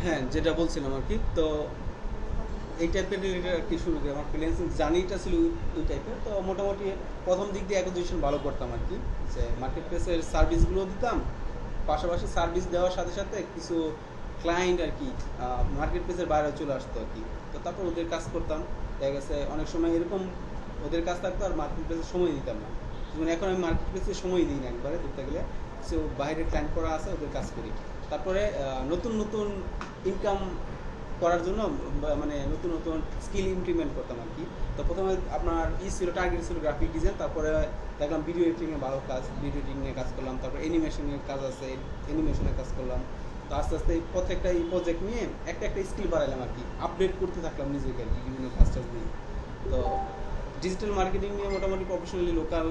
হ্যাঁ, যেটা বলছিলাম আর কি। তো এই টাইপের রিলেটেড আর কি শুরু করি। আমার ফ্রিল্যান্সিং জার্নিটা ছিল ওই টাইপের। তো মোটামুটি প্রথম দিক দিয়ে অ্যাকুইজিশন ভালো করতাম আর কি, যে মার্কেট প্লেসের সার্ভিসগুলো দিতাম, পাশাপাশি সার্ভিস দেওয়ার সাথে সাথে কিছু ক্লায়েন্ট আর কি মার্কেট প্লেসের বাইরে চলে আসতো আর কি। তো তারপর ওদের কাজ করতাম। দেখা গেছে অনেক সময় এরকম ওদের কাজ থাকতো আর মার্কেট প্লেসে সময় দিতাম না। যেমন এখন আমি মার্কেট প্লেসে সময় দিই না একবারে ধরতে গেলে। সো বাইরে ক্লায়েন্ট করা আছে, ওদের কাজ করি। তারপরে নতুন নতুন ইনকাম করার জন্য মানে নতুন নতুন স্কিল ইমপ্লিমেন্ট করতাম আর কি। তো প্রথমে আপনার ছিল টার্গেট ছিল গ্রাফিক ডিজাইন, তারপরে দেখলাম ভিডিও এডিটিংয়ে ভালো কাজ, ভিডিও এডিটিং নিয়ে কাজ করলাম। তারপর অ্যানিমেশনের কাজ আছে, অ্যানিমেশনের কাজ করলাম। তো আস্তে আস্তে প্রত্যেকটা এই প্রজেক্ট নিয়ে একটা একটা স্কিল বাড়াইলাম আর কি, আপডেট করতে থাকলাম নিজেকে আর কি বিভিন্ন কাজ টাজ নিয়ে। তো ডিজিটাল মার্কেটিং নিয়ে মোটামুটি প্রফেশনালি লোকাল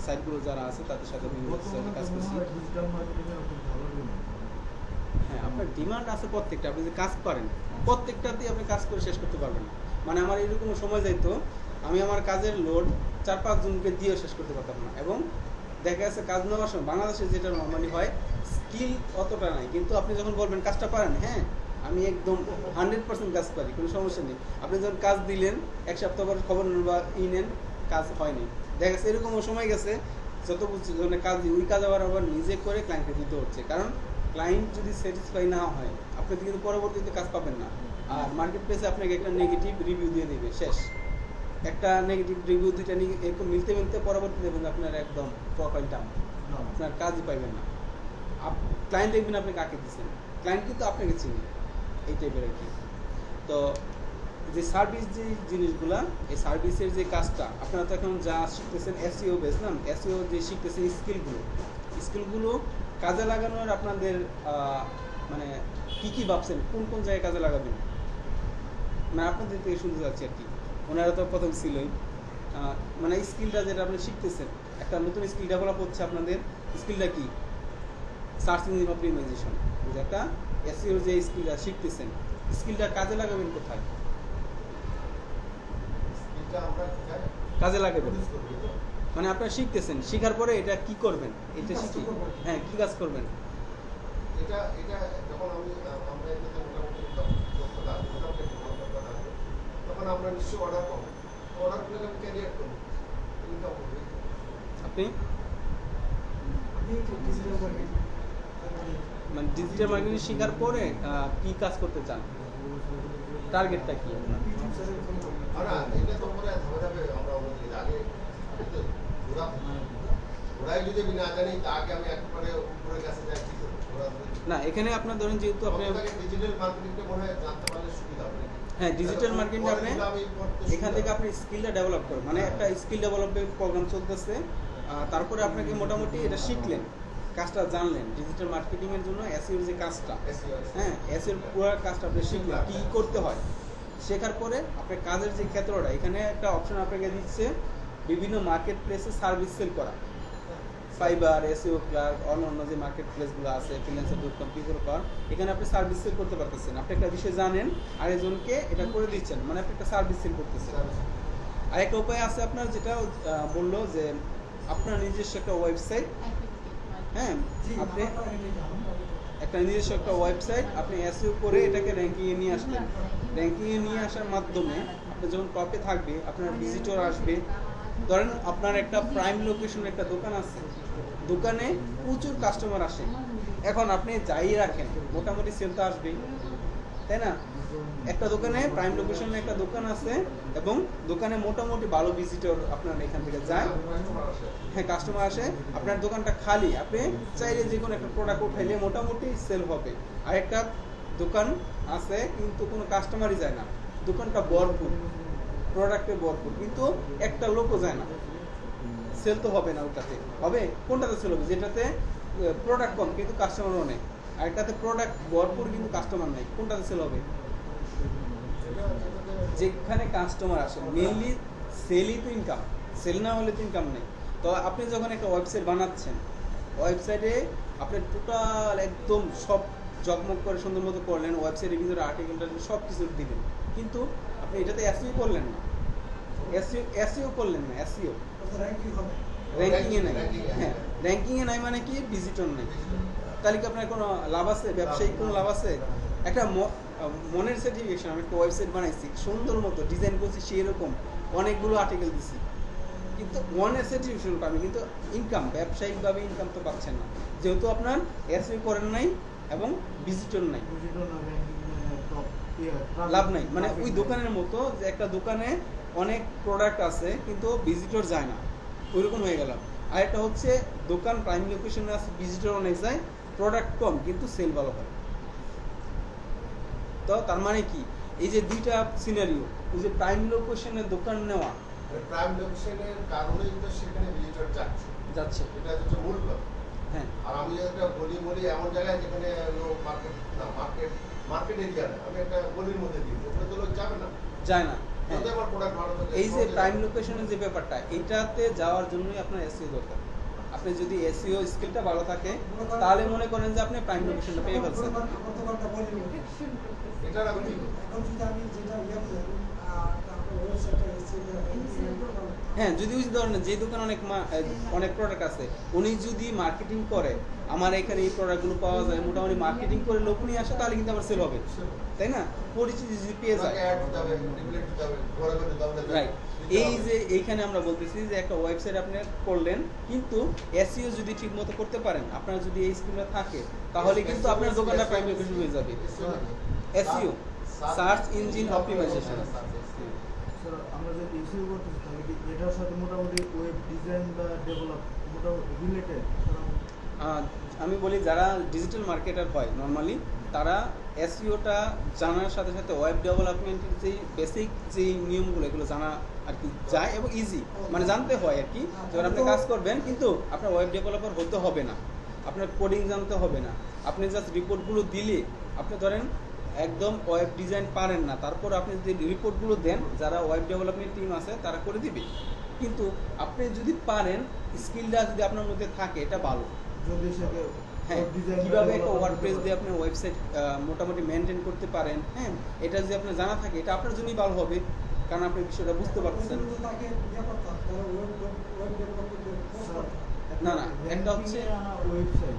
সাইটগুলো যারা আছে তাদের সাথে বিভিন্ন কাজ করছি। হ্যাঁ, আপনার ডিমান্ড আছে প্রত্যেকটা, আপনি যে কাজ পারেন প্রত্যেকটাতেই আপনি কাজ করে শেষ করতে পারবেন না। মানে আমার এরকম সময় যাইতো আমি আমার কাজের লোড 4-5 জনকে দিয়ে শেষ করতে পারতাম না। এবং দেখা যাচ্ছে কাজ নেওয়ার সময় বাংলাদেশে যেটা নর্মালি হয়, স্কিল অতটা নাই, কিন্তু আপনি যখন বলবেন কাজটা পারেন, হ্যাঁ আমি একদম 100% কাজ পারি, কোনো সমস্যা নেই। আপনি যখন কাজ দিলেন 1 সপ্তাহ পর খবর নেন বা নেন, কাজ হয়নি। দেখা গেছে এরকমও সময় গেছে যত বুঝছি যখন কাজ দিই ওই কাজ আবার নিজে করে ক্লায়েন্টকে দিতে হচ্ছে, কারণ ক্লায়েন্ট যদি স্যাটিসফাই না হয় আপনি কিন্তু পরবর্তীতে কাজ পাবেন না। আর মার্কেট প্লেসে আপনাকে একটা নেগেটিভ রিভিউ দিয়ে দেবে, শেষ। একটা নেগেটিভ রিভিউ দুইটা এরকম মিলতে মিলতে পরবর্তীতে দেখবেন আপনার একদম প্রোফাইল ডাউন, আপনার কাজই পাইবেন না। ক্লায়েন্ট দেখবেন আপনি কাকে দিচ্ছেন, ক্লায়েন্ট কিন্তু আপনাকে চিনি, এই টাইপের আর কি। তো যে সার্ভিস যে জিনিসগুলা, এই সার্ভিসের যে কাজটা আপনারা তো এখন যা শিখতেছেন এসইও বেস না, এসইও যে শিখতেছেন স্কিলগুলো কাজে লাগানোর আপনাদের মানে কি কি ভাবছেন, কোন কোন জায়গায় কাজে লাগাবেন, মানে আপনাদের থেকে শুনতে যাচ্ছি আর কি। ওনারা তো প্রথম ছিলই, মানে স্কিলটা যেটা আপনি শিখতেছেন, একটা নতুন স্কিল ডেভেলপ হচ্ছে আপনাদের। স্কিলটা কি? Search engine optimisation. যে একটা এসইও যে স্কিলটা শিখতেছেন, স্কিলটা কাজে লাগাবেন কোথায়? কাজে লাগাবেন মানে আপনারা শিখতেছেন, শিখার পরে এটা কি করবেন, এটা শিখি হ্যাঁ কি কাজ করবেন। এটা এটা যখন আমরা এটাতে মোটামুটি দক্ষতা মোটামুটি তখন আমরা নিশ্চয়ই অর্ডার পাবো। অর্ডার পেলে আমি ক্যারিয়ার করবো, ইনকাম করবো। আপনি মানে ডিজিটাল মার্কেটিং শেখার পরে কি কাজ করতে চান, টার্গেটটা কি আপনার? এটা তো পরে ধরে যাবে, আমরা আগে ওরাই যদি আমি না জানি তা আগে আমি একবারে উপরের কাছে যাই কি করবো? না, এখানে আপনার ধরেন যেহেতু আপনি ডিজিটাল মার্কেটিংটা মনে হয় জানতে পারলে সুবিধা হবে। হ্যাঁ, ডিজিটাল মার্কেটিং আপনি এখান থেকে আপনি স্কিলটা ডেভেলপ করেন, মানে একটা স্কিল ডেভেলপমেন্ট প্রোগ্রাম চলতেছে। তারপরে আপনাকে মোটামুটি এটা শিখলেন, কাজটা জানলেন ডিজিটাল মার্কেটিং এর জন্য এসইওর যে কাজটা, হ্যাঁ এসইওর পুরো কাজটা আপনি শিখলেন কি করতে হয়। শেখার পরে আপনার কাজের যে ক্ষেত্রটা, এখানে একটা অপশন আপনাকে দিচ্ছে বিভিন্ন মার্কেট প্লেসে সার্ভিস সেল করা, ফাইবার, এসইও ক্লার্ক, অন্য যে মার্কেট প্লেসগুলো আছে, ফ্রিল্যান্সার.com, পিপল.com, এখানে আপনি সার্ভিস সেল করতে পারতেছেন। আপনি একটা বিষয় জানেন, আরেকজনকে এটা করে দিচ্ছেন, মানে আপনি একটা সার্ভিস সেল করতেছেন। আরেকটা উপায় আছে আপনার, যেটা বললো যে আপনার নিজস্ব একটা ওয়েবসাইট, হ্যাঁ আপনি একটা নিজস্ব একটা ওয়েবসাইট আপনি এসইও করে এটাকে র্যাঙ্কিংয়ে নিয়ে আসলেন। র্যাঙ্কিংয়ে নিয়ে আসার মাধ্যমে আপনি যখন টপে থাকবে, আপনার ভিজিটর আসবে। ধরেন আপনার একটা প্রাইম লোকেশন একটা দোকান আছে, দোকানে প্রচুর কাস্টমার আসে, এখন আপনি যাই রাখেন মোটামুটি সেল তো আসবেই, তাই না? একটা দোকানে প্রাইম লোকেশনে একটা দোকান আছে এবং দোকানে মোটামুটি ভালো ভিজিটর আপনার এখান থেকে যায়, হ্যাঁ কাস্টমার আসে, আপনার দোকানটা খালি, আপনি চাইলে যে কোনো একটা প্রোডাক্ট উঠাইলে মোটামুটি সেল হবে। আর একটা দোকান আছে কিন্তু কোনো কাস্টমারই যায় না, দোকানটা ভরপুর, প্রোডাক্টে ভরপুর, কিন্তু একটা লোকও যায় না, সেল তো হবে না। ওটাতে হবে কোনটাতে সেল হবে? যেটাতে প্রোডাক্ট কম কিন্তু কাস্টমার অনেক, আর একটাতে প্রোডাক্ট ভরপুর কিন্তু কাস্টমার নেই, কোনটাতে সেল হবে? যেখানে কাস্টমার আসে, মেইনলি সেলই তো ইনকাম, সেল না হলে তো ইনকাম নেই। তো আপনি যখন একটা ওয়েবসাইট বানাচ্ছেন, ওয়েবসাইটে আপনি টোটাল একদম সব জগমগ করে সুন্দর মতো করলেন, ওয়েবসাইটের ভিতরে আর্টিকেলটা সব কিছু দিলেন, কিন্তু আপনি এটাতে এসইও করলেন না, এসইও করলেন না, এসইও র্যাঙ্কিং এ নাই। ranking এ, হ্যাঁ, র্যাঙ্কিং এ নাই মানে কি ভিজিটর নাই। তাহলে কি আপনার কোনো লাভ আছে, ব্যবসায়িক কোনো লাভ আছে? একটা মনের সার্টিফিকেশন, আমি একটা ওয়েবসাইট বানাইছি সুন্দর মতো ডিজাইন করছি সেরকম অনেকগুলো আর্টিকেল দিছি, কিন্তু মনের সার্টিফিকেশন পাবেন, কিন্তু ইনকাম ব্যবসায়িকভাবে ইনকাম তো পাচ্ছেন না, যেহেতু আপনার এসইও করেন নাই এবং ভিজিটর নাই, লাভ নাই। মানে ওই দোকানের মতো যে একটা দোকানে অনেক প্রোডাক্ট আছে কিন্তু ভিজিটর যায় না, ওইরকম হয়ে গেল। আর একটা হচ্ছে দোকান প্রাইম লোকেশনে আছে, ভিজিটর অনেক যায়, প্রোডাক্ট কম কিন্তু সেল ভালো হয়। তো তার মানে কি, এই যে দুইটা সিনারিও, ওই যে প্রাইম লোকেশনে দোকান নেওয়া প্রাইম লোকেশনের কারণেই তো সেখানে ভিজিটর যাচ্ছে, এটা হচ্ছে মূল কথা। হ্যাঁ, আর আমি একটা বলি এমন জায়গায় যেখানে মার্কেট এরিয়া না, আমি একটা গলির মধ্যে দিই, ওখানে তো লোক যাবে না, যায় না। হ্যাঁ, যদি আমার প্রোডাক্ট ভালো থাকে, এই যে প্রাইম লোকেশনের যে ব্যাপারটা, এটাতে যাওয়ার জন্যই আপনার এসইও দরকার। আপনি যদি এসইও স্কিলটা ভালো থাকে তাহলে মনে করেন যে আপনি প্রাইম লোকেশনটা পেয়ে ফেলছেন। এটা আমি কি হ্যাঁ, যদি ওই ধরনের যে দোকান অনেক প্রোডাক্ট আছে, উনি যদি মার্কেটিং করে আমার এখানে এই প্রোডাক্টগুলো পাওয়া যায়, মোটামুটি মার্কেটিং করে লোক নিয়ে আসে, তাহলে কিন্তু আমার সেল হবে, তাই না? পরিচিতি যদি পেয়ে যায়, রাইট। এই যে এইখানে আমরা বলতেছি যে একটা ওয়েবসাইট আপনি করলেন, কিন্তু এসইও যদি ঠিক মতো করতে পারেন, আপনার যদি এই স্কিলটা থাকে, তাহলে কিন্তু আপনার দোকানটা প্রাইম লোকেশন হয়ে যাবে। SEO, search engine optimisation. আমরা যে এসইও করতেছি তাহলে কি এটার সাথে মোটামুটি ওয়েব ডিজাইন বা ডেভেলপ মোটামুটি রিলেটেড? আমি বলি যারা ডিজিটাল মার্কেটার হয় নর্মালি, তারা এসইওটা জানার সাথে সাথে ওয়েব ডেভেলপমেন্টের যেই বেসিক যেই নিয়মগুলো, এগুলো জানা আর কি যায় এবং ইজি, মানে জানতে হয় আর কি। যখন আপনি কাজ করবেন, কিন্তু আপনার ওয়েব ডেভেলপার হতে হবে না, আপনার কোডিং জানতে হবে না, আপনি জাস্ট রিপোর্টগুলো দিলে, আপনি ধরেন একদম ওয়েব ডিজাইন পারেন না, তারপর আপনি যদি রিপোর্টগুলো দেন, যারা ওয়েব ডেভেলপমেন্ট টিম আছে তারা করে দিবে। কিন্তু আপনি যদি পারেন, স্কিলটা যদি আপনার মধ্যে থাকে, এটা ভালো। যদি সেটা হ্যাঁ, কীভাবে একটা ওয়ার্ডপ্রেস দিয়ে আপনি ওয়েবসাইট মোটামুটি মেনটেন করতে পারেন, হ্যাঁ, এটা যদি আপনার জানা থাকে, এটা আপনার জন্যই ভালো হবে, কারণ আপনি বিষয়টা বুঝতে পারছেন। না না, একটা হচ্ছে ওয়েবসাইট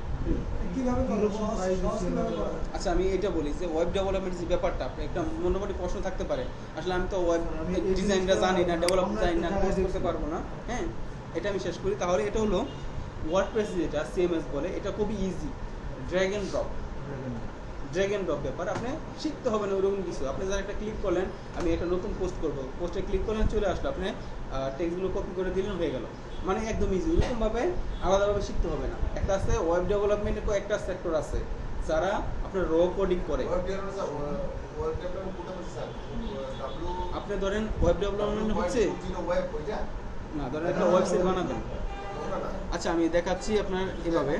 আচ্ছা, আমি এটা বলি যে ওয়েব ডেভেলপমেন্ট যে ব্যাপারটা, আপনি একটা মোটামুটি প্রশ্ন থাকতে পারে, আসলে আমি তো ওয়েব ডিজাইনটা জানি না, ডেভেলপ জানি না, কোর্স করতে পারবো না। হ্যাঁ, এটা আমি শেষ করি। তাহলে এটা হলো ওয়ার্ডপ্রেস, যেটা সিএমএস বলে, এটা খুবই ইজি, ড্র্যাগ এন্ড ড্রপ ব্যাপার। আপনি শিখতে হবে না ওরকম কিছু। আপনি যারা একটা ক্লিক করলেন, আমি একটা নতুন পোস্ট করবো, পোস্টে ক্লিক করলেন, চলে আসলো, আপনি টেক্সটগুলো কপি করে দিলেন, হয়ে গেল, মানে একদম ইজি। ওরকমভাবে আলাদাভাবে শিখতে হবে না। একটা আছে ওয়েব ডেভেলপমেন্টের একটা সেক্টর আছে যারা আপনার র কোডিং করে। আপনি ধরেন ওয়েব ডেভেলপমেন্ট হচ্ছে না, ধরেন একটা ওয়েবসাইট বানাবেন। আচ্ছা, আমি দেখাচ্ছি আপনার এভাবে।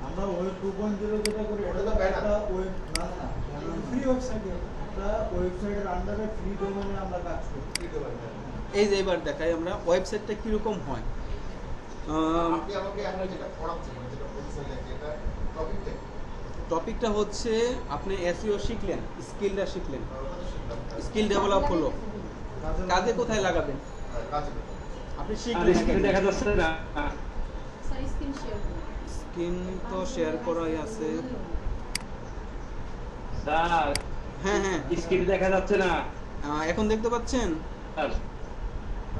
আমরা ওয়েব 2.0 যেটা করি, ওটা তো একটা ওয়েব না ফ্রি ওয়েবসাইট, একটা ওয়েবসাইটের আন্ডারে ফ্রি ডোমেইনে আমরা কাজ করি। এই যে এবার দেখাই আমরা ওয়েবসাইটটা কিরকম হয়। আপনি আমাকে এখন যেটা পড়াচ্ছেন, যেটা বলছেন, যেটা টপিকটা টপিকটা হচ্ছে আপনি এসইও শিখলেন, স্কিলটা শিখলেন, স্কিল ডেভেলপ হলো, কাজে কোথায় লাগাবেন আপনি শিখলেন। দেখা যাচ্ছে না, স্ক্রিন তো শেয়ার করাই আছে। স্যার হ্যাঁ হ্যাঁ, স্ক্রিন দেখা যাচ্ছে না। এখন দেখতে পাচ্ছেন? স্যার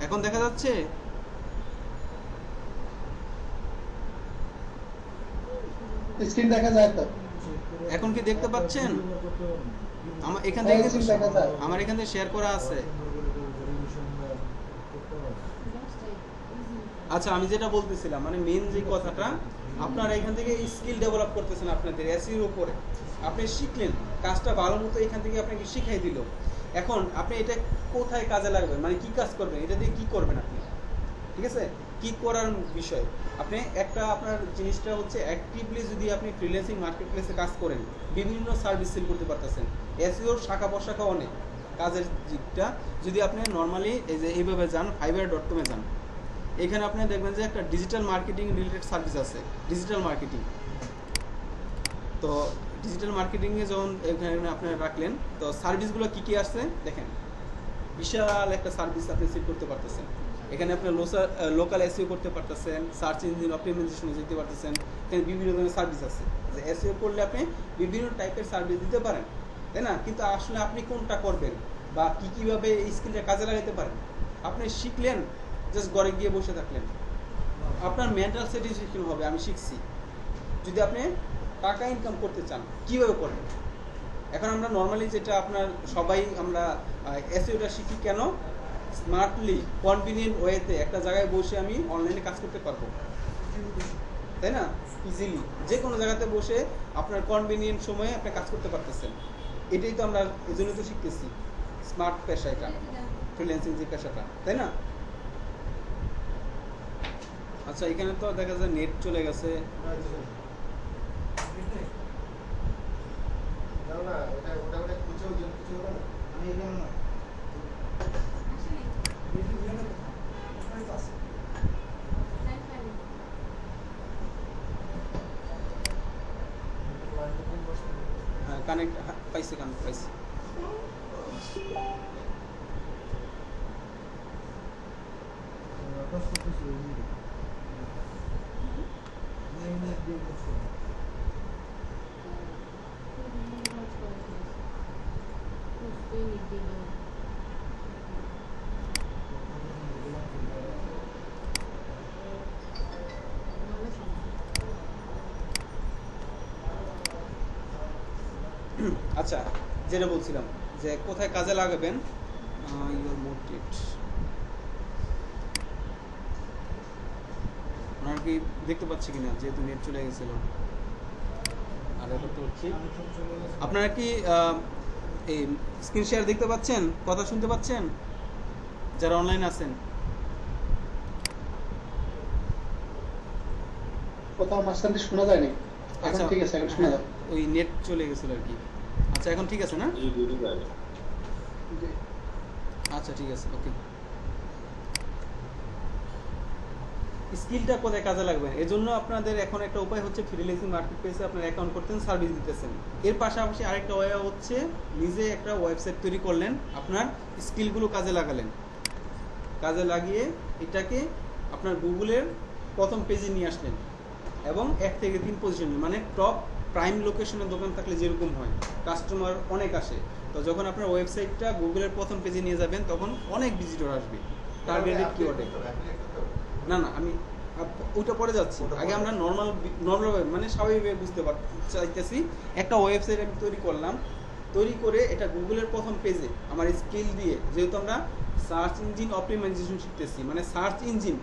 এখন দেখা যাচ্ছে? স্ক্রিন দেখা যায় তো? এখন কি দেখতে পাচ্ছেন? আমার এখান থেকে আমার এখান থেকে শেয়ার করা আছে। আচ্ছা, আমি যেটা বলতেছিলাম, মানে মেন যে কথাটা, আপনারা এখান থেকে স্কিল ডেভেলপ করতেছেন আপনাদের এসইর উপরে, আপনি শিখলেন, কাজটা ভালো মতো এখান থেকে আপনাকে শিখাই দিল। এখন আপনি এটা কোথায় কাজে লাগবেন, মানে কি কাজ করবেন, এটা দিয়ে কি করবেন আপনি, ঠিক আছে? কি করার বিষয়, আপনি একটা আপনার জিনিসটা হচ্ছে অ্যাক্টিভলি যদি আপনি ফ্রিল্যান্সিং মার্কেট প্লেসে কাজ করেন, বিভিন্ন সার্ভিস সেল করতে পারতেছেন। এসইওর শাখা প্রশাখা অনেক, কাজের দিকটা যদি আপনি নর্মালি এই যে এইভাবে যান, fiverr.com-এ যান, এখানে আপনি দেখবেন যে একটা ডিজিটাল মার্কেটিং রিলেটেড সার্ভিস আছে, ডিজিটাল মার্কেটিং। তো ডিজিটাল মার্কেটিংয়ে যখন এখানে আপনি রাখলেন, তো সার্ভিসগুলো কী কী আসছে দেখেন, বিশাল একটা সার্ভিস আপনি সেল করতে পারতেছেন। এখানে আপনি লোকাল এসইও করতে পারতেছেন, সার্চ ইঞ্জিন অপটিমাইজেশনে যেতে পারতেছেন। এখানে বিভিন্ন ধরনের সার্ভিস আছে, যে এসইও করলে আপনি বিভিন্ন টাইপের সার্ভিস দিতে পারেন, তাই না? কিন্তু আসলে আপনি কোনটা করবেন বা কীভাবে এই স্কিলটা কাজে লাগাতে পারেন, আপনি শিখলেন, জাস্ট ঘরে গিয়ে বসে থাকলেন, আপনার মেন্টাল স্যাটিসফ্যাকশন হবে আমি শিখছি। যদি আপনি টাকা ইনকাম করতে চান, কীভাবে করবেন? এখন আমরা নর্মালি যেটা আপনার সবাই আমরা এসইওটা শিখি কেন? স্মার্টলি কনভিনিয়েন্ট ওয়েতে একটা জায়গায় বসে আমি অনলাইনে কাজ করতে পারবো, তাই না? ইজিলি যে কোনো জায়গাতে বসে আপনার কনভিনিয়েন্ট সময়ে আপনি কাজ করতে পারতেছেন। এটাই তো আমরা এই জন্য তো শিখতেছি স্মার্ট পেশা, এটা ফ্রিল্যান্সিং যে পেশাটা, তাই না? আচ্ছা, এখানে তো দেখা যায় নেট চলে গেছে। না এটা ওটা খুঁজেও যে কিছু হবে না। আমি এখানে না হ্যাঁ, কানেক্ট পাইছি, কানেক্ট পাইছি। কাজ করতেছি ওই মিনিট দিয়ে করছি। আচ্ছা, যেটা বলছিলাম যে কোথায় কাজে লাগাবেন, ইউর মোটিভ। আপনারা কি দেখতে পাচ্ছি কিনা, যেহেতু নেট চলে গেছিল? আর এটা তো ঠিক। আপনারা কি এই স্ক্রিন শেয়ার দেখতে পাচ্ছেন, কথা শুনতে পাচ্ছেন যারা অনলাইন আছেন? কোথাও মাঝখানে শোনা যায়নি, এখন আচ্ছা, ঠিক আছে, এখন শোনা যায়। ওই নেট চলে গেছিল আর কি। আচ্ছা, এখন ঠিক আছে না? আচ্ছা, ঠিক আছে, ওকে। স্কিলটা কোথায় কাজে লাগবে, এর জন্য আপনাদের এখন একটা উপায় হচ্ছে ফ্রিল্যান্সিং মার্কেটপ্লেসে আপনার অ্যাকাউন্ট করতেন, সার্ভিস দিতেছেন। এর পাশাপাশি আরেকটা ওয়ে হচ্ছে নিজে একটা ওয়েবসাইট তৈরি করলেন, আপনার স্কিলগুলো কাজে লাগালেন, কাজে লাগিয়ে এটাকে আপনার গুগলের প্রথম পেজে নিয়ে আসলেন এবং 1 থেকে 3 পজিশনে, মানে টপ প্রাইম লোকেশনের দোকান থাকলে যেরকম হয়, কাস্টমার অনেক আসে, তো যখন আপনার ওয়েবসাইটটা গুগলের প্রথম পেজে নিয়ে যাবেন তখন অনেক ভিজিটর আসবে টার্গেটেড কিওয়ার্ডে। না না, আমি ওইটা পরে যাচ্ছি, আগে আমরা নর্মাল মানে স্বাভাবিকভাবে বুঝতে চাইতেছি। একটা ওয়েবসাইট আমি তৈরি করলাম, তৈরি করে এটা গুগলের প্রথম পেজে আমার স্কিল দিয়ে, যেহেতু আমরা সার্চ ইঞ্জিন অপটিমাইজেশন শিখতেছি, মানে সার্চ ইঞ্জিন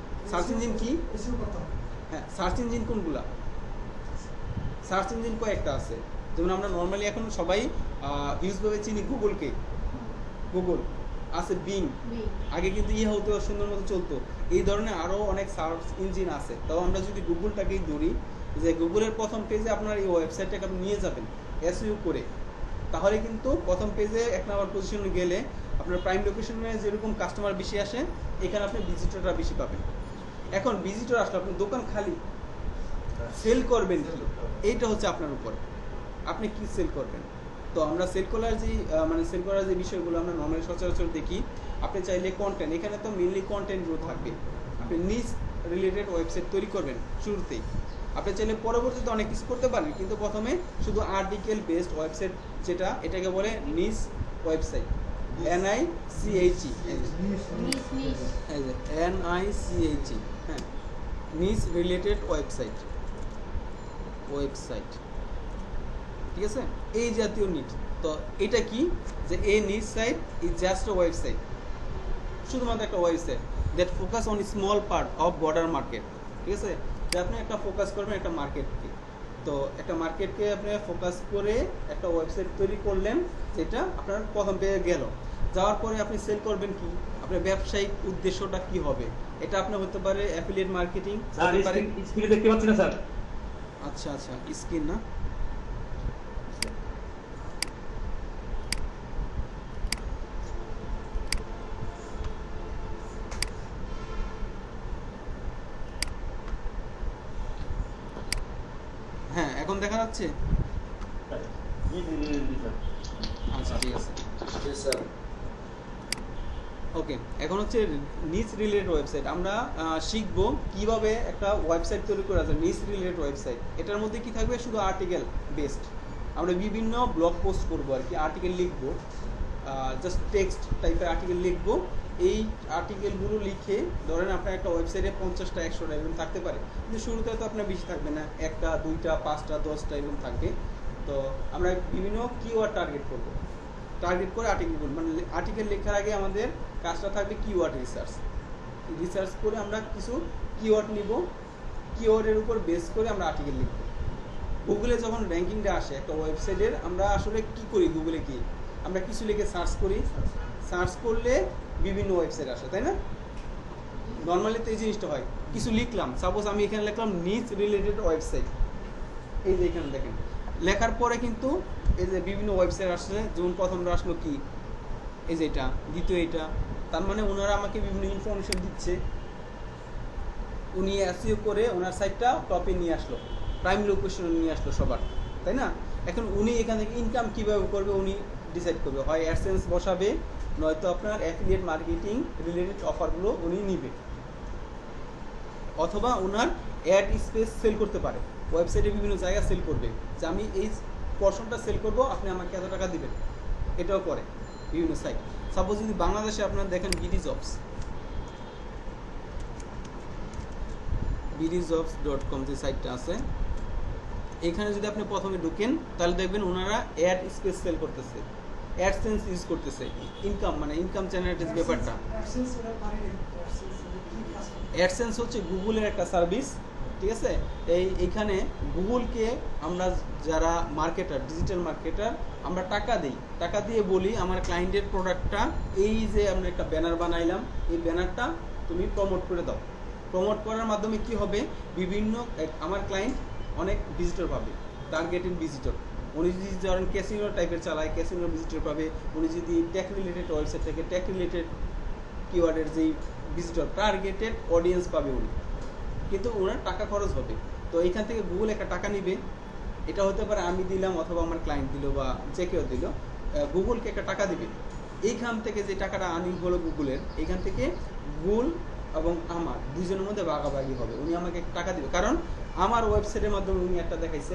কি? হ্যাঁ, সার্চ ইঞ্জিন কোনগুলা? সার্চ ইঞ্জিন কয়েকটা আছে, যেমন আমরা নর্মালি এখন সবাই হিউজভাবে চিনি গুগলকে, গুগল আছে, বিং, আগে কিন্তু হতে সুন্দর মতো চলতো। এই ধরনের আরও অনেক সার্চ ইঞ্জিন আছে। তাও আমরা যদি গুগলটাকেই ধরি, যে গুগলের প্রথম পেজে আপনার এই ওয়েবসাইটটাকে আপনি নিয়ে যাবেন এসইও করে, তাহলে কিন্তু প্রথম পেজে 1 নম্বর পজিশনে গেলে আপনার প্রাইম লোকেশনে যেরকম কাস্টমার বেশি আসে, এখানে আপনি ভিজিটররা বেশি পাবেন। এখন ভিজিটর আসলে আপনার দোকান খালি, সেল করবেন কি, এইটা হচ্ছে আপনার উপর, আপনি কি সেল করবেন। তো আমরা সেল করার যে বিষয়গুলো আমরা নর্মালি সচরাচর দেখি, আপনি চাইলে কন্টেন্ট, এখানে তো মেনলি কন্টেন্টগুলো থাকবে, আপনি নিজ রিলেটেড ওয়েবসাইট তৈরি করবেন শুরুতেই। আপনি চাইলে পরবর্তীতে অনেক কিছু করতে পারেন, কিন্তু প্রথমে শুধু আর্টিকেল বেসড ওয়েবসাইট, যেটা এটাকে বলে নিজ ওয়েবসাইট, NICHE, NICHE, হ্যাঁ, নিজ রিলেটেড ওয়েবসাইট, ঠিক আছে, এই জাতীয় নিড। তো এটা কি, যে এই niche site is just a website, শুধুমাত্র একটা website that focus on small part of broader market, ঠিক আছে, যে আপনি একটা ফোকাস করবেন একটা মার্কেটকে। তো একটা মার্কেটকে আপনি ফোকাস করে একটা ওয়েবসাইট তৈরি করলেন, যেটা আপনার প্রথম পেয়ে গেল। যাওয়ার পরে আপনি সেল করবেন কি, আপনার ব্যবসায়িক উদ্দেশ্যটা কি হবে, এটা আপনার হতে পারে অ্যাফিলিয়েট মার্কেটিং, হতে পারে। স্ক্রিনে দেখতে পাচ্ছেন না স্যার? আচ্ছা, স্ক্রিন না, হ্যাঁ, এখন দেখা যাচ্ছে। আচ্ছা, ঠিক আছে, ওকে, এখন হচ্ছে নিচ রিলেটেড ওয়েবসাইট। আমরা শিখবো কিভাবে একটা ওয়েবসাইট তৈরি করা যায়, নিচ রিলেটেড ওয়েবসাইট। এটার মধ্যে কি থাকবে, শুধু আর্টিকেল বেসড। আমরা বিভিন্ন ব্লগ পোস্ট করবো আর কি, আর্টিকেল লিখবো, জাস্ট টেক্সট টাইপের আর্টিকেল লিখবো। এই আর্টিকেলগুলো লিখে ধরেন আপনার একটা ওয়েবসাইটে 50টা 100টা এরকম থাকতে পারে, কিন্তু শুরুতে তো আপনার বেশি থাকবে না, 1টা 2টা 5টা 10টা এরকম থাকবে। তো আমরা বিভিন্ন কিওয়ার্ড টার্গেট করবো, টার্গেট করে আর্টিকেলগুলো, মানে আর্টিকেল লেখার আগে আমাদের কাজটা থাকবে কিওয়ার্ড রিসার্চ করে আমরা কিছু কিওয়ার্ড নিব, কিওয়ার্ডের উপর বেস করে আমরা আর্টিকেল লিখব। গুগলে যখন র্যাঙ্কিংটা আসে একটা ওয়েবসাইটের, আমরা আসলে কি করি, গুগলে কি আমরা কিছু লিখে সার্চ করি, সার্চ করলে বিভিন্ন ওয়েবসাইট আসে, তাই না? নর্মালি তো এই জিনিসটা হয়, কিছু লিখলাম, সাপোজ আমি এখানে লিখলাম নিচ রিলেটেড ওয়েবসাইট, এই যে এখানে দেখেন, লেখার পরে কিন্তু এই যে বিভিন্ন ওয়েবসাইট আসছে, যেমন প্রথমটা আসলো কি, এই যে এটা, দ্বিতীয় এটা, তার মানে ওনারা আমাকে বিভিন্ন ইনফরমেশন দিচ্ছে। উনি এসইও করে ওনার সাইটটা টপে নিয়ে আসলো, প্রাইম লোকেশনে নিয়ে আসলো সবার, তাই না? এখন উনি এখান থেকে ইনকাম কীভাবে করবে উনি ডিসাইড করবে, হয় অ্যাডসেন্স বসাবে, নয়তো আপনার অ্যাফিলিয়েট মার্কেটিং রিলেটেড অফারগুলো উনি নিবে, অথবা ওনার অ্যাড স্পেস সেল করতে পারে, ওয়েবসাইটে বিভিন্ন জায়গা সেল করবে, যে আমি এই পোর্শনটা সেল করব, আপনি আমাকে এত টাকা দিবেন, এটাও করে বিভিন্ন সাইট। সাপোজ যদি বাংলাদেশে আপনারা দেখেন bdjobs.com যে সাইটটা আছে, এখানে যদি আপনি প্রথমে ঢুকেন তাহলে দেখবেন ওনারা অ্যাড স্পেস সেল করতেছে, অ্যাডসেন্স ইউজ করতেছে, ইনকাম মানে ইনকাম জেনারেটেড ব্যাপারটা। অ্যাডসেন্স হচ্ছে গুগলের একটা সার্ভিস, ঠিক আছে? এইখানে গুগলকে আমরা যারা মার্কেটার, ডিজিটাল মার্কেটার, আমরা টাকা দিই, টাকা দিয়ে বলি আমার ক্লায়েন্টের প্রোডাক্টটা, এই যে আমরা একটা ব্যানার বানাইলাম, এই ব্যানারটা তুমি প্রমোট করে দাও। প্রমোট করার মাধ্যমে কি হবে, বিভিন্ন আমার ক্লায়েন্ট অনেক ভিজিটর পাবে, টার্গেটেড ভিজিটর। উনি যদি ধরেন ক্যাসিনো টাইপের চালায়, ক্যাসিনো ভিজিটর পাবে। উনি যদি টেক রিলেটেড ওয়েবসাইট থেকে টেক রিলেটেড কিওয়ার্ডের যেই ভিজিটর, টার্গেটেড অডিয়েন্স পাবে উনি, কিন্তু ওনার টাকা খরচ হবে। তো এইখান থেকে গুগল একটা টাকা নিবে, এটা হতে পারে আমি দিলাম অথবা আমার ক্লায়েন্ট দিল বা যে কেউ দিল, গুগলকে একটা টাকা দিবে। এইখান থেকে যে টাকাটা আনি হলো গুগলের, এইখান থেকে গুগল এবং আমার দুজনের মধ্যে ভাগাভাগি হবে, উনি আমাকে টাকা দিবে, কারণ আমার ওয়েবসাইটের মাধ্যমে উনি একটা দেখাইছে,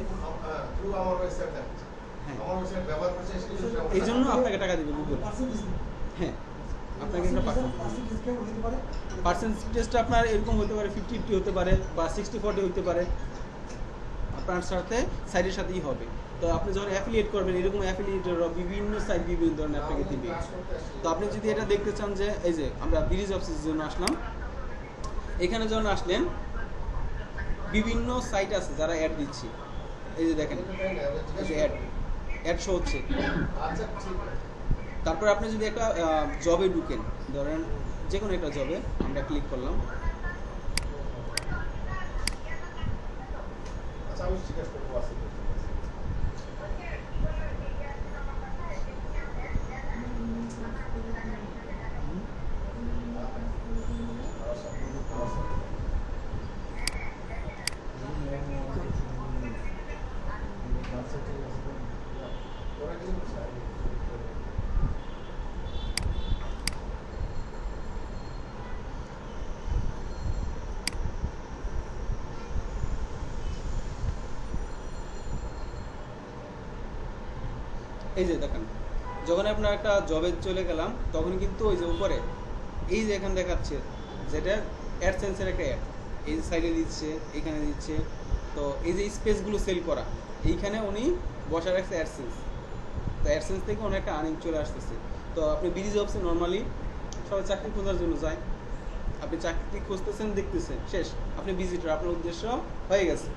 এই জন্য আপনাকে টাকা দিবে গুগল। হ্যাঁ, আপনাকে একটা পার্সেন্টেজটা আপনার এরকম হতে পারে, 50-50 হতে পারে বা 60-40 হতে পারে, আপনার সাথে সাইটের সাথেই হবে। তো আপনি যখন অ্যাফিলিয়েট করবেন, এরকম অ্যাফিলিয়েটররা বিভিন্ন সাইট বিভিন্ন ধরনের আপনাকে দিবে। তো আপনি যদি এটা দেখতে চান যে এই যে আমরা bdjobs-এর জন্য আসলাম, এখানে যখন আসলেন বিভিন্ন সাইট আছে যারা অ্যাড দিচ্ছে, এই যে দেখেন এই যে অ্যাড শো হচ্ছে। তারপর আপনি যদি একটা জবে ঢুকেন, ধরেন যে কোনো একটা জবে আমরা ক্লিক করলাম, এই যে দেখেন যখন আপনার একটা জবে চলে গেলাম, তখন কিন্তু ওই যে উপরে এই যে এখানে দেখাচ্ছে যেটা অ্যাডসেন্সের একটা অ্যাড, এই যে সাইডে দিচ্ছে, এখানে দিচ্ছে। তো এই যে স্পেসগুলো সেল করা, এইখানে উনি বসা রাখছে অ্যাডসেন্স। তো অ্যাডসেন্স থেকে অনেকটা আর্নিং চলে আসতেছে। তো আপনি bdjobs-এ নর্মালি সবাই চাকরি খোঁজার জন্য যায়, আপনি চাকরি খুঁজতেছেন, দেখতেছেন, শেষ, আপনি ভিজিটর, আপনার উদ্দেশ্য হয়ে গেছে।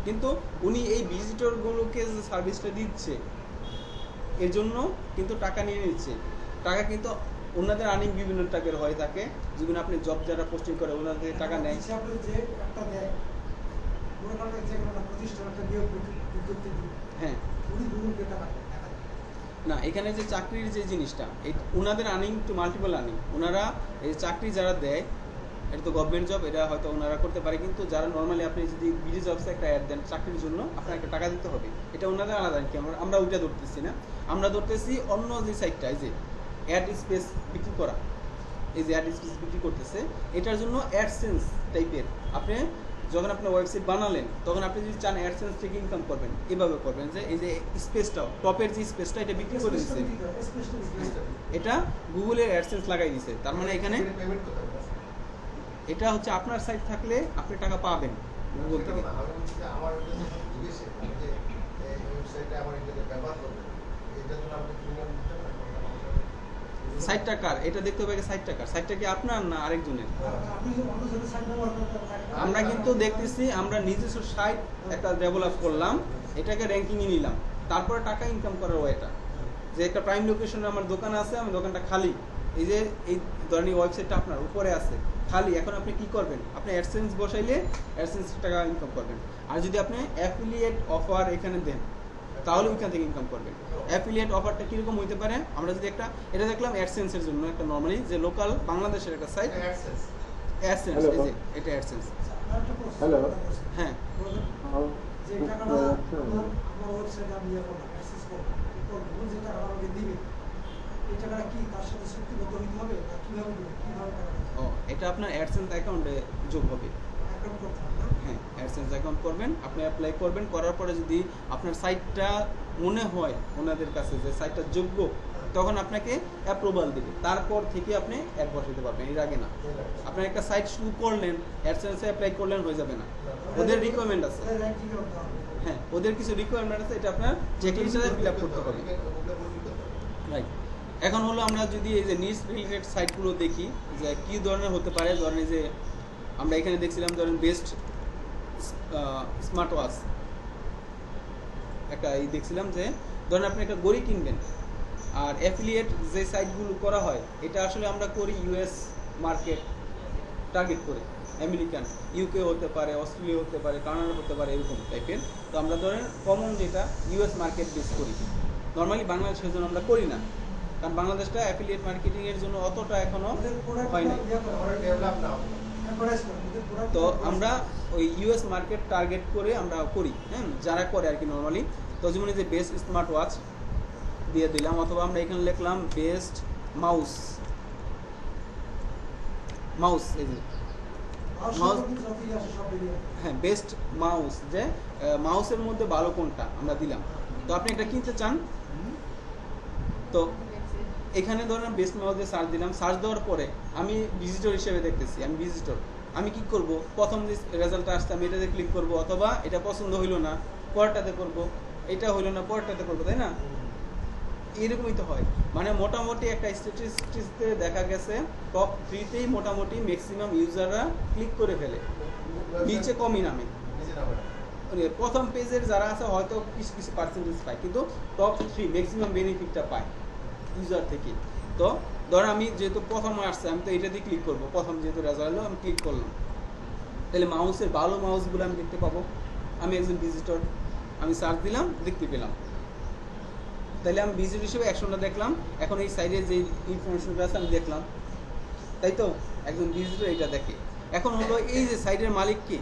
কিন্তু উনি এই ভিজিটরগুলোকে যে সার্ভিসটা দিচ্ছে, এর জন্য কিন্তু টাকা নিয়ে নিচ্ছে। টাকা কিন্তু ওনাদের আর্নিং বিভিন্ন টাইপের হয়ে থাকে, যেগুলো আপনি জব যারা পোস্টিং করে ওনাদের টাকা নেয়। হ্যাঁ, না, এখানে যে চাকরির যে জিনিসটা, ওনাদের আর্নিং টু মাল্টিপল আর্নিং। ওনারা এই চাকরি যারা দেয়, এটা তো গভর্নমেন্ট জব, এটা হয়তো ওনারা করতে পারে, কিন্তু যারা নর্মালি আপনি যদি bdjobs-এ একটা অ্যাড দেন চাকরির জন্য, আপনার একটা টাকা দিতে হবে, এটা ওনাদের আলাদা। কি আমরা ওইটা ধরতেছি না, আমরা ধরতেছি অন্য যে সাইটটা, এই যে অ্যাড স্পেস বিক্রি করা, এই যে অ্যাড স্পেস বিক্রি করতেছে, এটার জন্য অ্যাডসেন্স টাইপের আপনি যখন আপনি ওয়েবসাইট বানালেন তখন আপনি যদি চান অ্যাডসেন্স থেকে ইনকাম করবেন, এভাবে করবেন যে এই যে স্পেসটা টপের যে স্পেসটা এটা বিক্রি করে দিচ্ছে, এটা গুগলের অ্যাডসেন্স লাগাই দিছে। তার মানে এখানে পেমেন্ট করতে হবে। এটা হচ্ছে আপনার সাইট থাকলে আপনি টাকা পাবেন গুগল থেকে। আমি বলছি যে আমার বিদেশে আমি যে এই ওয়েবসাইটে আমার ইন্টারনেট ব্যবহার করবো, এটার জন্য আপনি প্রিমিয়াম দিতে পারেন? সাইট টাকার এটা দেখতে হবে সাইট টাকার, সাইটটা কি আপনার না আরেকজনের? আমরা কিন্তু দেখতেছি আমরা নিজস্ব সাইট একটা ডেভেলপ করলাম, এটাকে র্যাঙ্কিংয়ে নিলাম, তারপরে টাকা ইনকাম করার ওয়েটা যে একটা প্রাইম লোকেশনে আমার দোকান আছে, আমি দোকানটা খালি, এই যে এই ধরনের ওয়েবসাইটটা আপনার উপরে আছে খালি, এখন আপনি কি করবেন, আপনি অ্যাডসেন্স বসাইলে অ্যাডসেন্স টাকা ইনকাম করবেন। আর যদি আপনি অ্যাফিলিয়েট অফার এখানে দেন তাহলে ওইখান থেকে ইনকাম করবেন। অ্যাফিলিয়েট অফারটা কীরকম হইতে পারে, আমরা যদি একটা এটা দেখলাম অ্যাডসেন্সের জন্য একটা নর্মালি যে লোকাল বাংলাদেশের একটা সাইট অ্যাডসেন্স। অ্যাডসেন্স, এই যে এটা অ্যাডসেন্স। হ্যালো হ্যাঁ যে টাকাটা আমার ওয়েবসাইটে আমি অ্যাক্সেস করব, যে টাকাটা আমাকে দিবে এই টাকাটা কি তার সাথে চুক্তিবদ্ধ হতে হবে না কিভাবে দিবে, কিভাবে টাকা ও এটা আপনার অ্যাডসেন্স অ্যাকাউন্টে যোগ হবে। অ্যাকাউন্ট করতে হবে না? হ্যাঁ অ্যাডসেন্স অ্যাকাউন্ট করবেন, আপনি অ্যাপ্লাই করবেন, করার পরে যদি আপনার সাইটটা মনে হয় ওনাদের কাছে যে সাইটটা যোগ্য, তখন আপনাকে অ্যাপ্রুভাল দেবে, তারপর থেকে আপনি অ্যাড বসাতে পারবেন, এর আগে না। আপনার একটা সাইট শুরু করলেন, অ্যাডসেন্সে অ্যাপ্লাই করলেন, হয়ে যাবে না, ওদের রিকোয়ারমেন্ট আছে। তাহলে র্যাঙ্কিং করতে হবে। হ্যাঁ ওদের কিছু রিকোয়ারমেন্ট আছে, এটা আপনার চেকলিস্টে ফিল আপ করতে হবে। রাইট, এখন হলো আমরা যদি এই যে নিউজ রিলেটেড সাইটগুলো দেখি যে কী ধরনের হতে পারে, ধরেন এই যে আমরা এখানে দেখছিলাম ধরেন বেস্ট স্মার্ট ওয়াচ একটা এই দেখছিলাম যে ধরেন আপনি একটা ঘড়ি কিনবেন, আর অ্যাফিলিয়েট যে সাইটগুলো করা হয় এটা আসলে আমরা করি ইউএস মার্কেট টার্গেট করে, আমেরিকান, ইউকে হতে পারে, অস্ট্রেলিয়া হতে পারে, কানাডা হতে পারে, এরকম টাইপের। তো আমরা ধরেন কমন যেটা ইউএস মার্কেট বেস করি, নর্মালি বাংলাদেশের জন্য আমরা করি না, কারণ বাংলাদেশটা অ্যাফিলিয়েট মার্কেটিংয়ের জন্য অতটা এখনও ওদের প্রোডাক্ট হয় নাই। ডেভেলপ না হবে। অ্যাডভার্টাইজ করে ওদের প্রোডাক্ট। তো আমরা ওই ইউএস মার্কেট টার্গেট করে আমরা করি, হ্যাঁ যারা করে আর কি নর্মালি। তো যেমন এই যে বেস্ট স্মার্ট ওয়াচ দিয়ে দিলাম, অথবা আমরা এখানে লিখলাম বেস্ট মাউস, মাউস এই যে মাউস, হ্যাঁ বেস্ট মাউস, যে মাউসের মধ্যে ভালো কোনটা আমরা দিলাম। তো আপনি এটা কিনতে চান, তো এখানে ধরেন বেস্ট মাউস দিয়ে সার্চ দিলাম, সার্চ দেওয়ার পরে আমি ভিজিটর হিসেবে দেখতেছি, আমি ভিজিটর, আমি কি করব, প্রথম যে রেজাল্টটা আসছে আমি এটাতে ক্লিক করব, অথবা এটা পছন্দ হইলো না পরেরটাতে করব, এটা হইলো না পরেরটাতে করবো, তাই না? এরকমই তো হয়, মানে মোটামুটি একটা স্ট্যাটিস্টিক্সে দেখা গেছে টপ 3তেই মোটামুটি ম্যাক্সিমাম ইউজাররা ক্লিক করে ফেলে, নিচে কমই নামে। মানে প্রথম পেজের যারা আছে হয়তো কিছু কিছু পার্সেন্টেজ পায়, কিন্তু টপ 3 ম্যাক্সিমাম বেনিফিটটা পায় ইউজার থেকে। তো ধর আমি যেহেতু প্রথম আসছে, আমি তো এটা দিয়ে ক্লিক করবো, প্রথম যেহেতু রেজাল্ট হলো আমি ক্লিক করলাম, তাহলে মাউসের ভালো মাউসগুলো আমি দেখতে পাবো। আমি একজন ভিজিটর, আমি সার্চ দিলাম, দেখতে পেলাম, তাহলে আমি ভিজিটর হিসেবে অ্যাকশনটা দেখলাম। এখন এই সাইডে যে ইনফরমেশনটা আছে আমি দেখলাম, তাই তো একজন ভিজিটর এটা দেখে। এখন হলো এই যে সাইডের মালিক কি,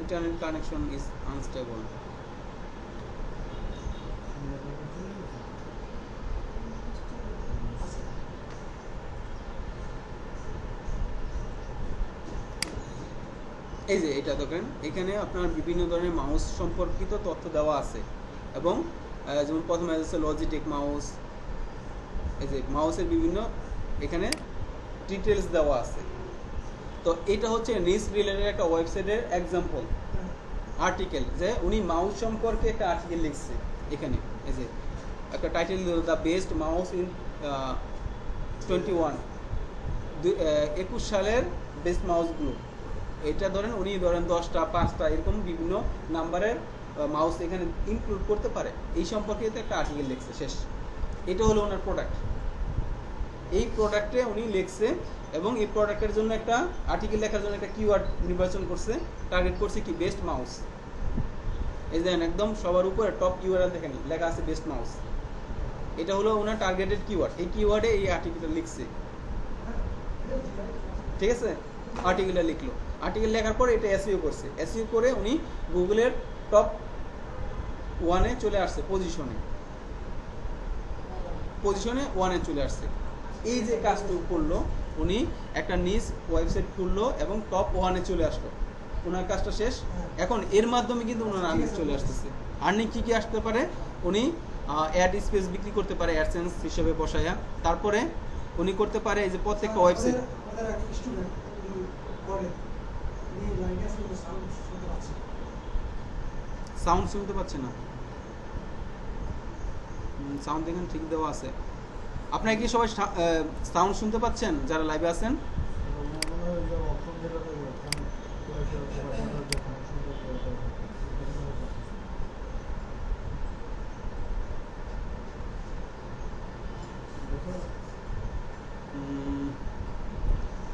ইন্টারনেট কানেকশন ইজ আনস্টেবল, এই যে এটা দেখেন এখানে আপনার বিভিন্ন ধরনের মাউস সম্পর্কিত তথ্য দেওয়া আছে, এবং যেমন প্রথমে আছে লজিটেক মাউস, এই যে মাউসের বিভিন্ন এখানে ডিটেলস দেওয়া আছে। তো এটা হচ্ছে নিউজ রিলেটেড একটা ওয়েবসাইটের এক্সাম্পল আর্টিকেল, যে উনি মাউস সম্পর্কে একটা আর্টিকেল লিখছে। এখানে এই যে একটা title, the best mouse in 21 সালের বেস্ট মাউসগুলো, এটা ধরেন উনি ধরেন 10টা 5টা এরকম বিভিন্ন নাম্বারের মাউস এখানে ইনক্লুড করতে পারে, এই সম্পর্কে তো একটা আর্টিকেল লিখছে শেষ। এটা হলো ওনার প্রোডাক্ট, এই প্রোডাক্টে উনি লিখছে, এবং এই প্রোডাক্টের জন্য একটা আর্টিকেল লেখার জন্য একটা কিওয়ার্ড নির্বাচন করছে, টার্গেট করছে কি বেস্ট মাউস। এই দেখেন একদম সবার উপরে টপ কিওয়ার্ড দেখেন লেখা আছে বেস্ট মাউস, এটা হলো ওনার টার্গেটেড কিওয়ার্ড, এই কিওয়ার্ডে এই আর্টিকেলটা লিখছে, ঠিক আছে? আর্টিকেলটা লিখলো, আর্টিকেল লেখার পর এটা এসইও করছে, এসইও করে উনি গুগলের টপ 1-এ চলে আসছে, পজিশনে 1-এ চলে আসছে। এই যে কাজটুকু করলো, উনি একটা নিজ ওয়েবসাইট খুললো এবং টপ 1-এ চলে আসলো, ওনার কাজটা শেষ। এখন এর মাধ্যমে কিন্তু ওনার আর্নিং চলে আসতেছে। আর্নিং কি কি আসতে পারে? উনি অ্যাড স্পেস বিক্রি করতে পারে অ্যাডসেন্স হিসেবে বসায়া, তারপরে উনি করতে পারে এই যে প্রত্যেকটা ওয়েবসাইট। আমাদের এক স্টুডেন্ট বলেন উনি লাইনে আছে কিন্তু সাউন্ড শুনতে পাচ্ছে না। সাউন্ড শুনতে পাচ্ছে না, সাউন্ড দেখেন ঠিক দেওয়া আছে। আপনারা কি সবাই সাউন্ড শুনতে পাচ্ছেন যারা লাইভে আছেন? মনে হয় যে অপশন যেটা থাকে ওখানে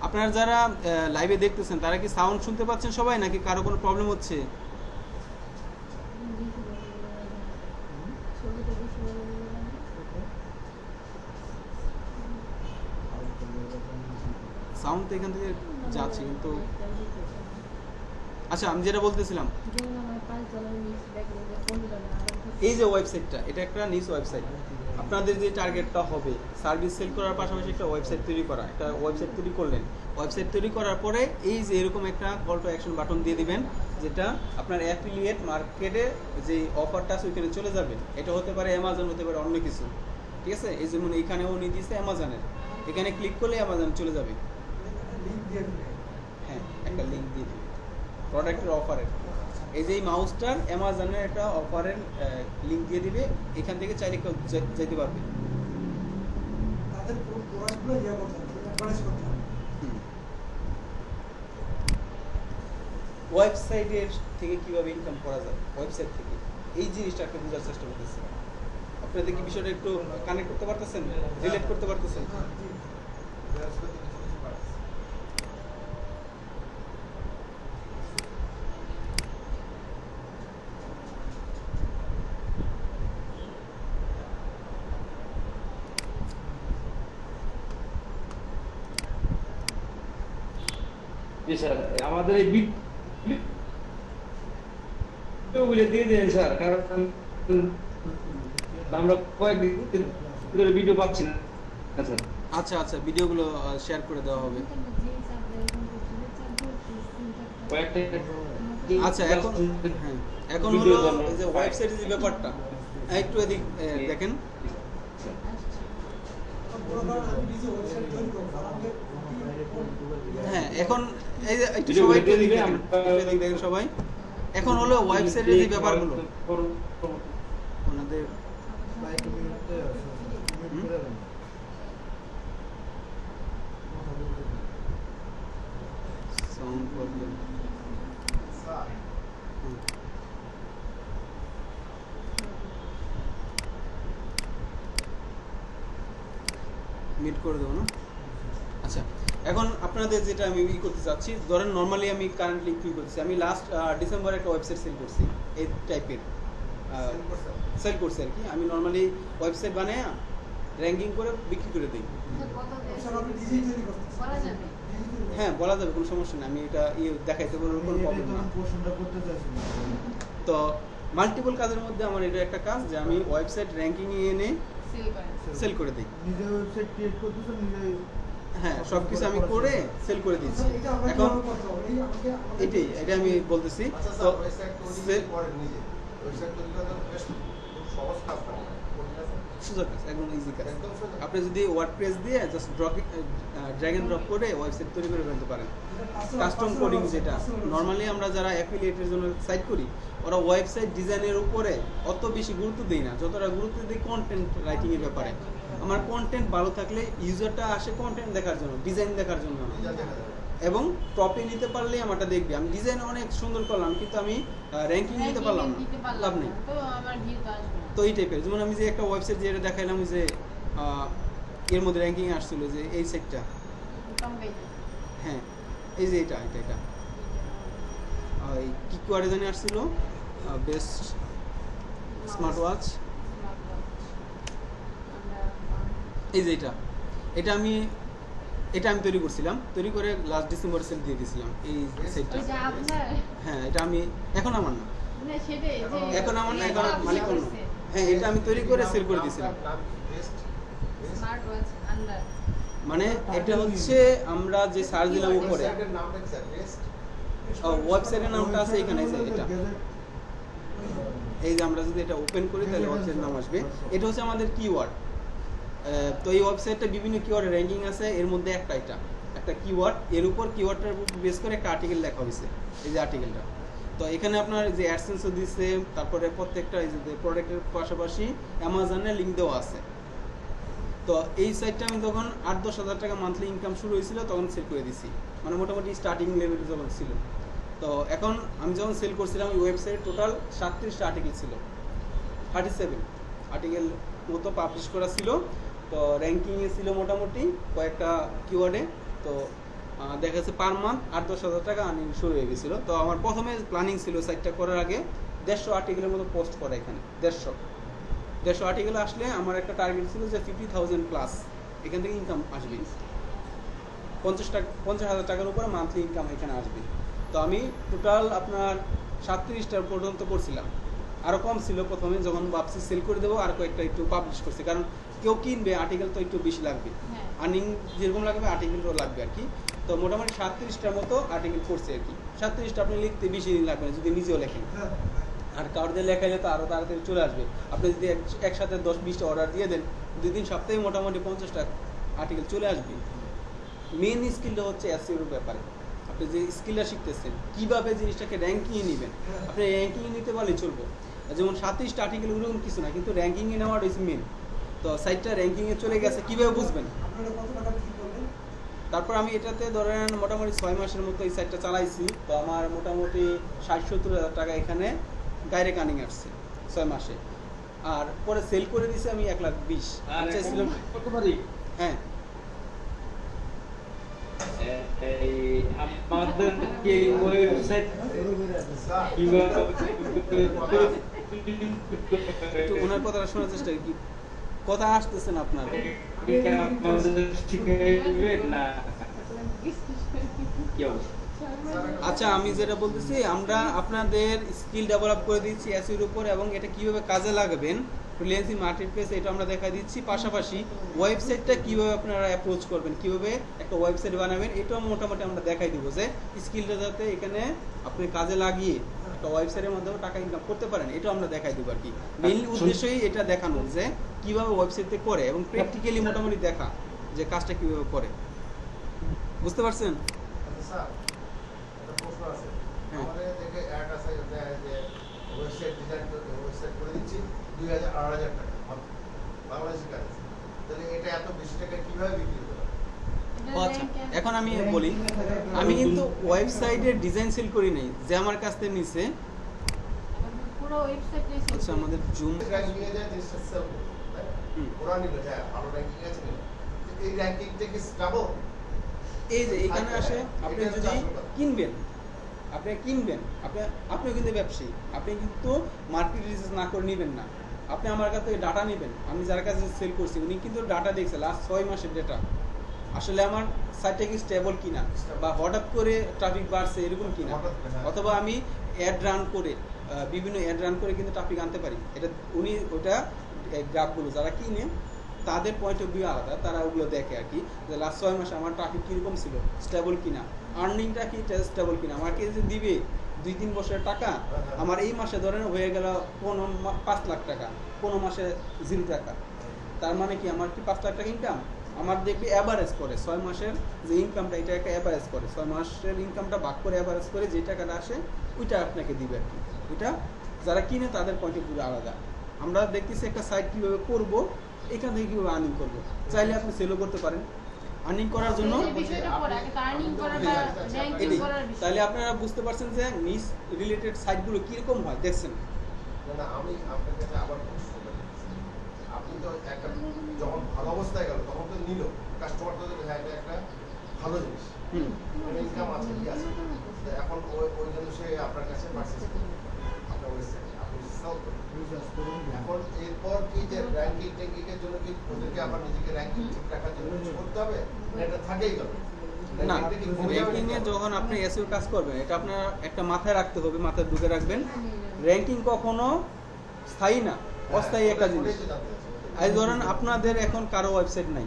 আপনারা যারা লাইভে দেখতেছেন তারা কি সাউন্ড শুনতে পাচ্ছেন সবাই, নাকি কারো কোনো প্রবলেম হচ্ছে? সাউন্ড তো এখান থেকে যাচ্ছে কিন্তু। আচ্ছা, আমি যেটা বলতেছিলাম, এই যে ওয়েবসাইটটা, এটা একটা নিউজ ওয়েবসাইট। আপনাদের যে টার্গেটটা হবে সার্ভিস সেল করার পাশাপাশি একটা ওয়েবসাইট তৈরি করা, একটা ওয়েবসাইট তৈরি করলেন। ওয়েবসাইট তৈরি করার পরে এই যে এরকম একটা কল টু অ্যাকশন বাটন দিয়ে দিবেন, যেটা আপনার অ্যাফিলিয়েট মার্কেটে যে অফারটা আছে ওইখানে চলে যাবেন। এটা হতে পারে অ্যামাজন, হতে পারে অন্য কিছু, ঠিক আছে? এই যেমন এইখানেও নিয়ে দিয়েছে অ্যামাজনের, এখানে ক্লিক করলে অ্যামাজন চলে যাবে। লিংক দিয়ে দিবে। হ্যাঁ, একটা লিঙ্ক দিয়ে দিবে প্রোডাক্টের অফারের। এই যে এই মাউসটার অ্যামাজনের একটা অফারের লিঙ্ক দিয়ে দিবে, এখান থেকে চাইলে কেউ যেতে পারবে। তাদের প্রোডাক্টগুলো ইয়ে করতে হবে, অ্যাডভার্টাইজ করতে হবে। ওয়েবসাইটের থেকে কিভাবে ইনকাম করা যায়, ওয়েবসাইট থেকে, এই জিনিসটা একটা বোঝার চেষ্টা করতেছি। আপনাদের কি বিষয়টা একটু কানেক্ট করতে পারতেছেন, রিলেট করতে পারতেছেন? জি। জি স্যার, আমাদের এই ভিডিওগুলো দিয়ে দিন স্যার, কারণ আমরা কয়েকদিন ধরে ভিডিও পাচ্ছি না স্যার। আচ্ছা আচ্ছা, ভিডিওগুলো শেয়ার করে দেওয়া হবে। কয়েকটা আচ্ছা, এখন হ্যাঁ, এখন হলো এই যে ওয়েবসাইটের যে ব্যাপারটা, একটু এদিক দেখেন। মনে করেন আমি নিজে ওয়েবসাইট তৈরি করবো, আমাকে হ্যাঁ, এখন এই যে একটু সবাই একটু এদিক দেখেন, একটু এদিক দেখেন সবাই। এখন হলো ওয়েবসাইটের যে ব্যাপারগুলো ওনাদের লাইক মিনিটে আছে মিনিট করে দেন সাউন্ড প্রবলেম। স্যার মিট করে দেবো না? আচ্ছা, এখন আপনাদের যেটা আমি করতে চাচ্ছি, ধরেন নর্মালি আমি কারেন্টলি কি করছি, আমি লাস্ট ডিসেম্বরে একটা ওয়েবসাইট সেল করছি, এই টাইপের সেল করছি আর কি। আমি নর্মালি ওয়েবসাইট বানায় র্যাঙ্কিং করে বিক্রি করে দিই। স্যার আপনি নিজেই তৈরি করতে হ্যাঁ, বলা যাবে, কোনো সমস্যা নেই, আমি এটা দেখাইতে পারবো, কোনো প্রবলেম না। কোশ্চেনটা করতে চাইছি তো মাল্টিপল কাজের মধ্যে আমার এটা একটা কাজ যে আমি ওয়েবসাইট র্যাঙ্কিং এনে সেল করে দিই। নিজে ওয়েবসাইট ক্রিয়েট করতেছেন, নিজে হ্যাঁ, সব কিছু আমি করে সেল করে দিচ্ছি। এটা আমরা এখন কিভাবে করতে হবে? এই আমাকে এটাই, এটা আমি বলতেছি। আচ্ছা তো স্যার, ওয়েবসাইট তৈরি করেন নিজে, ওয়েবসাইট তৈরি করা বেশ সহজ কাজ না, কঠিন আছে? সোজা কাজ, একদম ইজি কাজ। একদম সোজা। আপনি যদি ওয়ার্ডপ্রেস দিয়ে জাস্ট ড্র্যাগ এন্ড ড্রপ করে ওয়েবসাইট তৈরি করে ফেলতে পারেন। কাস্টম কোডিং যেটা নর্মালি আমরা যারা অ্যাফিলিয়েটের জন্য সাইট করি, ওরা ওয়েবসাইট ডিজাইনের উপরে অত বেশি গুরুত্ব দেই না, যতটা গুরুত্ব দিই কন্টেন্ট রাইটিং এর ব্যাপারে। আমার কন্টেন্ট ভালো থাকলে ইউজারটা আসে কন্টেন্ট দেখার জন্য, ডিজাইন দেখার জন্য না। ডিজাইন দেখা যাবে। এবং টপে নিতে পারলেই আমারটা দেখবে। আমি ডিজাইন অনেক সুন্দর করলাম কিন্তু আমি র্যাঙ্কিং নিতে পারলাম না, লাভ নেই। তো এই টাইপের, যেমন আমি যে একটা ওয়েবসাইট যেটা দেখাইলাম যে এর মধ্যে র্যাঙ্কিং আসছিল যে এই সাইটটা, হ্যাঁ এই যে এটা এটা এটা এই কি কোয়ারে জানি আসছিল, বেস্ট স্মার্ট ওয়াচ, এই যে এটা আমি তৈরি করছিলাম, তৈরি করে লাস্ট ডিসেম্বরে সেল দিয়ে দিয়েছিলাম এই সাইটটা। হ্যাঁ, এটা আমি এখন আমার না, এখন আমার না, এখন মালিক অন্য। হ্যাঁ, এটা আমি তৈরি করে সেল করে দিয়েছিলাম। নাম কি? বেস্ট স্মার্ট ওয়াচ আন্ডার মানে এটা হচ্ছে আমরা যে সার্চ দিলাম উপরে, ওয়েবসাইটের নামটা কি স্যার? রেস্ট? ওয়েবসাইটের নামটা আছে এখানে, এই যে এটা, এই যে আমরা যদি এটা ওপেন করি তাহলে ওয়েবসাইটের নাম আসবে। এটা হচ্ছে আমাদের কিওয়ার্ড। তো এই ওয়েবসাইটে বিভিন্ন কিওয়ার্ড র্যাঙ্কিং আছে, এর মধ্যে একটা কিওয়ার্ড, এর উপর কিওয়ার্ডটার উপর বেস করে একটা আর্টিকেল লেখা হয়েছে, এই যে আর্টিকেলটা। তো এখানে আপনার যে অ্যাডসেন্সও দিচ্ছে, তারপরে প্রত্যেকটা এই যে প্রোডাক্টের পাশাপাশি অ্যামাজনের লিঙ্ক দেওয়া আছে। তো এই সাইটটা আমি যখন 8-10 হাজার টাকা মান্থলি ইনকাম শুরু হয়েছিল তখন সেল করে দিছি, মানে মোটামুটি স্টার্টিং লেভেলে যখন ছিল। তো এখন আমি যখন সেল করছিলাম ওই ওয়েবসাইট টোটাল 37টা আর্টিকেল ছিল, 37 আর্টিকেল মতো পাবলিশ করা ছিল। তো র্যাঙ্কিংয়ে ছিল মোটামুটি কয়েকটা কিওয়ার্ডে। তো দেখা যাচ্ছে পার মান্থ 8-10 হাজার টাকা আর্নিং শুরু হয়ে গেছিলো। তো আমার প্রথমে প্ল্যানিং ছিল সাইটটা করার আগে 150 আর্টিকেলের মতো পোস্ট করা, এখানে 150 আর্টিকেল আসলে আমার একটা টার্গেট ছিল যে 50,000 প্লাস এখান থেকে ইনকাম আসবে, 50,000 টাকার উপরে মান্থলি ইনকাম এখানে আসবে। তো আমি টোটাল আপনার 37টার পর্যন্ত করছিলাম, আরও কম ছিল প্রথমে, যখন ভাবছি সেল করে দেবো আর কয়েকটা একটু পাবলিশ করছি, কারণ কেউ কিনবে আর্টিকেল তো একটু বেশি লাগবে, আর্নিং যেরকম লাগবে আর্টিকেলও লাগবে আর কি। তো মোটামুটি 37টার মতো আর্টিকেল করছে আর কি। 37টা আপনি লিখতে বেশি দিন লাগবে না যদি নিজেও লেখেন, আর কারোর দিয়ে লেখাইলে তো আরও তাড়াতাড়ি চলে আসবে। আপনি যদি একসাথে 10-20টা অর্ডার দিয়ে দেন, 2-3 সপ্তাহে মোটামুটি 50টা আর্টিকেল চলে আসবে। মেন স্কিলটা হচ্ছে এসইওর ব্যাপারে, আপনি যে স্কিলটা শিখতেছেন কীভাবে জিনিসটাকে র্যাঙ্কিংয়ে নেবেন, আপনি র্যাঙ্কিংয়ে নিতে পারলে চলবো। যেমন 37টা আর্টিকেল ওরকম কিছু না, কিন্তু র্যাঙ্কিংয়ে নেওয়াটা ইজ মেন। তো সাইটটা র্যাঙ্কিংয়ে চলে গেছে কীভাবে বুঝবেন? আপনারা কত টাকা বিক্রি করবেন? তারপর আমি এটাতে ধরেন মোটামুটি 6 মাসের মতো এই সাইটটা চালাইছি। তো আমার মোটামুটি 60-70 হাজার টাকা এখানে ডাইরেক্ট আর্নিং আসছে 6 মাসে। আর পরে সেল করে দিছি আমি 1,20,000। চাইছিলাম করতে পারি। হ্যাঁ, এই আমাদের কি ওয়েবসাইট স্যার একটু ওনার কথাটা শোনার চেষ্টা করি, কি কথা আসতেছে না আপনার? না কি অবস্থা? আচ্ছা, আমি যেটা বলতেছি, আমরা আপনাদের স্কিল ডেভেলপ করে দিচ্ছি এসইওর উপর, এবং এটা কিভাবে কাজে লাগাবেন ফ্রিল্যান্সিং মার্কেটপ্লেস এটা আমরা দেখাই দিচ্ছি। পাশাপাশি ওয়েবসাইটটা কিভাবে আপনারা অ্যাপ্রোচ করবেন, কিভাবে একটা ওয়েবসাইট বানাবেন, এটাও মোটামুটি আমরা দেখাই দিব, যে স্কিলটা যাতে এখানে আপনি কাজে লাগিয়ে একটা ওয়েবসাইটের মাধ্যমে টাকা ইনকাম করতে পারেন, এটাও আমরা দেখাই দেবো আর কি। মেইন উদ্দেশ্যই এটা দেখানোর যে কিভাবে ওয়েবসাইটে করে, এবং প্র্যাকটিক্যালি মোটামুটি দেখা যে কাজটা কিভাবে করে। বুঝতে পারছেন? স্যার একটা প্রশ্ন আছে। হ্যাঁ। আমাদের থেকে অ্যাড আছে যে ওয়েবসাইট ডিজাইন ওয়েবসাইট করে দিচ্ছি 2,000-2,500 টাকা বাংলাদেশি কারেন্সি। তাহলে এটা এত বেশি টাকা কিভাবে বিক্রি হতে পারে? ও আচ্ছা, এখন আমি বলি, আমি কিন্তু ওয়েবসাইটের ডিজাইন সেল করি নাই, যে আমার কাছ থেকে নিছে। পুরো ওয়েবসাইটে আচ্ছা, আমাদের জুম র্যাঙ্কিং এ যায় জিনিসটা সেল করবে, তাই না? ওরা নিল, হ্যাঁ ভালো র্যাঙ্কিং আছে নিল। এই র্যাঙ্কিংটা কি স্টাবল? এই যে এখানে আসে, আপনি যদি কিনবেন, আপনিও কিন্তু ব্যবসায়ী, আপনি কিন্তু মার্কেট রিসার্চ না করে নেবেন না। আপনি আমার কাছ থেকে ডাটা নেবেন, আমি যার কাছে সেল করছি উনি কিন্তু ডাটা দেখছে লাস্ট 6 মাসের ডেটা, আসলে আমার সাইটটা কি স্টেবল কিনা, বা হঠাৎ করে ট্রাফিক বাড়ছে এরকম কিনা, অথবা আমি অ্যাড রান করে বিভিন্ন অ্যাড রান করে কিন্তু ট্রাফিক আনতে পারি। এটা উনি ওটা গ্রাফগুলো যারা কিনে তাদের পয়েন্ট অফ ভিউ আলাদা, তারা ওগুলো দেখে আর কি, যে লাস্ট 6 মাসে আমার ট্রাফিক কীরকম ছিল, স্টেবল কিনা, আর্নিংটা কি স্টেবল কিনা, আমাকে যে দিবে 2-3 বছরের টাকা, আমার এই মাসে ধরেন হয়ে গেল 5 লাখ টাকা, কোনো মাসে 0 টাকা, তার মানে কি আমার কি 5 লাখ টাকা ইনকাম? আমার দেখবি অ্যাভারেজ করে 6 মাসের যে ইনকামটা, এটা একটা অ্যাভারেজ করে 6 মাসের ইনকামটা ভাগ করে অ্যাভারেজ করে যে টাকাটা আসে ওইটা আপনাকে দিবে আর কি। ওইটা যারা কিনে তাদের পয়েন্ট অফ ভিউ আলাদা। আমরা দেখতেছি একটা সাইট কীভাবে করবো, এখান থেকে কীভাবে আর্নিং করবো, চাইলে আপনি সেলও করতে পারেন। আর্নিং করার জন্য এটাই, তাহলে আপনারা বুঝতে পারছেন যে নিজ রিলেটেড সাইটগুলো কীরকম হয়, দেখছেন? না আমি আপনার কাছে আবার প্রশ্ন করছি। আপনি তো একটা যখন ভালো অবস্থায় গেল তখন তো নিল কাস্টমার, তো হ্যাঁ এটা একটা ভালো জিনিস, ইনকাম আছে কি আছে, তো এখন ওই জন্য সে আপনার কাছে পারচেজ করবে আপনার ওয়েবসাইট, আপনি সেল করবেন। এখন এরপর কি যে র্যাঙ্কিং টেকনিকের জন্য কি ওদেরকে আবার নিজেকে র্যাঙ্কিং ঠিক রাখার জন্য কিছু করতে হবে, না এটা থাকেই গেল? না, র্যাঙ্কিংয়ে যখন আপনি এসইও কাজ করবেন এটা আপনার একটা মাথায় রাখতে হবে, মাথায় ঢুকে রাখবেন, র্যাঙ্কিং কখনো স্থায়ী না, অস্থায়ী একটা জিনিস। এই ধরেন আপনাদের এখন কারো ওয়েবসাইট নাই,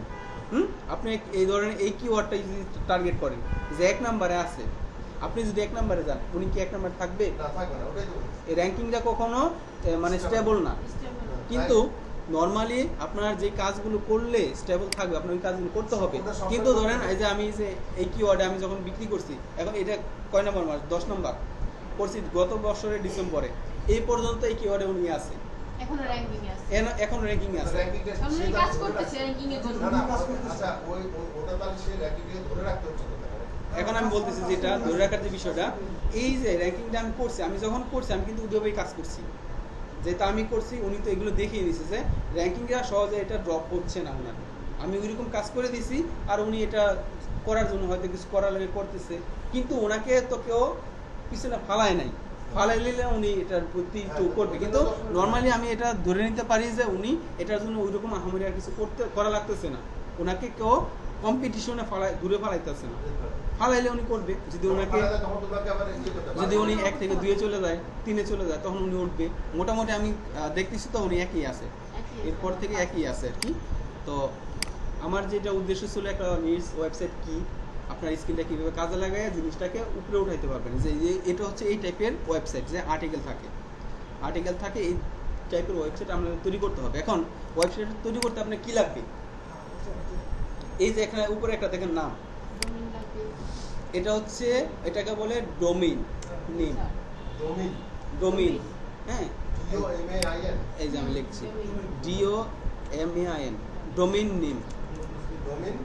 আপনি এই ধরনের এই কিওয়ার্ডটা যদি টার্গেট করেন যে 1 নম্বরে আছে, আপনি যদি 1 নম্বরে যান, উনি কি 1 নম্বরে থাকবে? না থাকবে না, ওটাই তো বলছি। এই র্যাঙ্কিংটা কখনো মানে স্টেবল না। কিন্তু নরমালি আপনার যে কাজগুলো করলে স্টেবল থাকবে, আপনার ওই কাজগুলো করতে হবে। কিন্তু ধরেন এই যে আমি যে এই কিওয়ার্ডে আমি যখন বিক্রি করছি, এখন এটা কয় নম্বর মাস? 10 নম্বর করছি গত বছরের ডিসেম্বরে। এই পর্যন্ত এই কিওয়ার্ডে উনি আছে, এখনো র্যাঙ্কিং এ আছে। এখন র্যাঙ্কিং আছে। র্যাঙ্কিংটা উনি সে কাজ ধরে করতেছে রাখছে। র্যাঙ্কিং এর জন্য। না, না, আচ্ছা, ওটা তাহলে সে র্যাঙ্কিংটা ধরে রাখতে হচ্ছে তো তাহলে। এখন আমি বলতেছি যেটা ধরে রাখার যে বিষয়টা, এই যে র্যাঙ্কিংটা আমি করছি, আমি যখন করছি আমি কিন্তু ওইভাবেই কাজ করছি, যেটা আমি করছি উনি তো এগুলো দেখিয়ে দিয়েছে যে র্যাঙ্কিংটা সহজে এটা ড্রপ হচ্ছে না ওনার। আমি ওইরকম কাজ করে দিছি, আর উনি এটা করার জন্য হয়তো কিছু করার লাগে করতেছে, কিন্তু ওনাকে তো কেউ পিছনে ফালায় নাই। ফালাই নিলে উনি এটার প্রতি একটু করবে, কিন্তু নর্মালি আমি এটা ধরে নিতে পারি যে উনি এটার জন্য ওইরকম আহামরি আর কিছু করা লাগতেছে না। ওনাকে কেউ কম্পিটিশনে ঘুরে ফালাইতেছে না। ফালাইলে উনি করবে। যদি ওনাকে তখন তোমাকে আবার ইয়ে করতে পারবে। যদি উনি 1 থেকে 2 এ চলে যায়, 3 এ চলে যায়, তখন উনি উঠবে। মোটামুটি আমি দেখতেছি তো উনি একই আছে, এরপর থেকে একই আছে আর কি। তো আমার যেটা উদ্দেশ্য ছিল একটা নিউজ ওয়েবসাইট কি, আপনার স্কিলটা কীভাবে কাজে লাগায় জিনিসটাকে উপরে উঠাইতে পারবেন। যে এটা হচ্ছে এই টাইপের ওয়েবসাইট, যে আর্টিকেল থাকে এই টাইপের ওয়েবসাইট আপনাদের তৈরি করতে হবে। এখন ওয়েবসাইট তৈরি করতে আপনার কি লাগবে? এই যে এখানে উপরে একটা দেখেন নাম, এটা হচ্ছে এটাকে বলে ডোমেইন নেম। ডোমেইন, হ্যাঁ, DOMAIN এই যে আমি লিখছি DOMAIN, domain name. Domain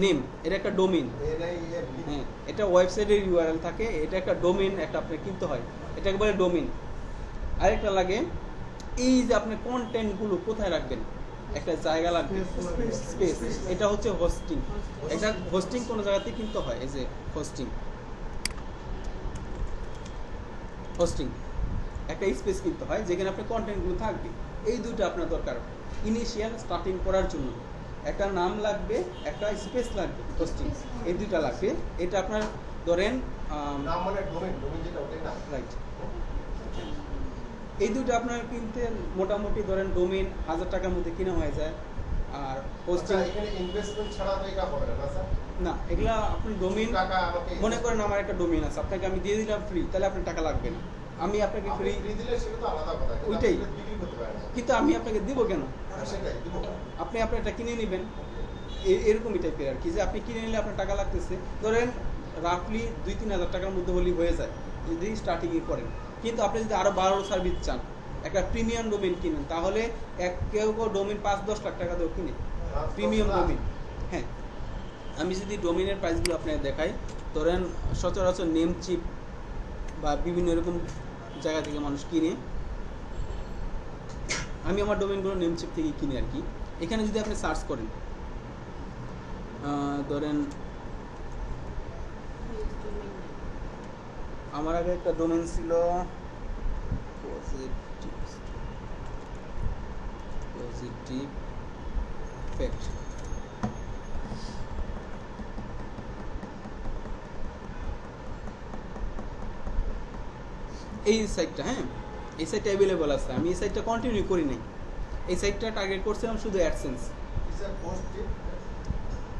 name এটা একটা ডোমেইন, NAME হ্যাঁ, এটা ওয়েবসাইটের ইউআরএল থাকে। এটা একটা ডোমেইন, একটা আপনার কিনতে হয়, এটাকে বলে ডোমেইন। আরেকটা লাগে এই যে আপনার কন্টেন্টগুলো কোথায় রাখবেন, একটা জায়গা লাগবে, স্পেস। এটা হচ্ছে হোস্টিং। এটা হোস্টিং কোনো জায়গাতে কিনতে হয়, এই যে হোস্টিং একটা স্পেস কিনতে হয় যেখানে আপনার কন্টেন্টগুলো থাকবে। এই দুটো আপনার দরকার ইনিশিয়াল স্টার্টিং করার জন্য। একটা নাম লাগবে, একটা স্পেস লাগবে, হোস্টিং, এই দুটো লাগবে। এটা আপনার ধরেন নাম মানে ডোমেইন যেটা ওটাই না। রাইট, এই দুটো আপনার কিনতে মোটামুটি ধরেন ডোমেইন 1000 টাকার মধ্যে কিনা হয়ে যায়। আর হোস্টিং এখানে ইনভেস্টমেন্ট ছাড়া তো এটা হবে না স্যার। না, এগুলা আপনি ডোমেইন টাকা আমাকে মনে করেন আমার একটা ডোমেইন আছে, আপনাকে আমি দিয়ে দিলাম ফ্রি, তাহলে আপনার টাকা লাগবে না। আমি আপনাকে ফ্রি দিলে সেটা তো আলাদা কথা, কিন্তু ওইটাই। আপনি বিক্রি করতে পারেন না। কিন্তু আমি আপনাকে দিব কেন? সেটাই দিব। আপনি আপনারটা কিনে নেবেন, এরকমই টাইপের আর কি, যে আপনি কিনে নিলে আপনার টাকা লাগতেছে ধরেন রাফলি 2-3 হাজার টাকার মধ্যে হলেই হয়ে যায় যদি স্টার্টিংয়ে করেন। কিন্তু আপনি যদি আরও ভালো সার্ভিস চান, একটা প্রিমিয়াম ডোমেইন কিনেন, তাহলে কেউ ডোমেইন 5-10 লাখ টাকা দিয়েও কিনে প্রিমিয়াম ডোমেইন। হ্যাঁ, আমি যদি ডোমেইনের প্রাইসগুলো আপনাকে দেখাই, ধরেন সচরাচর নেমচিপ বা বিভিন্ন এরকম জায়গা থেকে মানুষ কিনে, আমি আমার ডোমেইনগুলো নেমচিপ থেকে কিনি আর কি। এখানে যদি আপনি সার্চ করেন, ধরেন আমার আগে একটা ডোমেইন ছিল পজিটিভ ফ্যাক্ট। এই সাইটটা, হ্যাঁ, এই সাইটটা অ্যাভেলেবল আছে। আমি এই সাইটটা কন্টিনিউ করি নাই। এই সাইটটা টার্গেট করছিলাম শুধু অ্যাডসেন্স।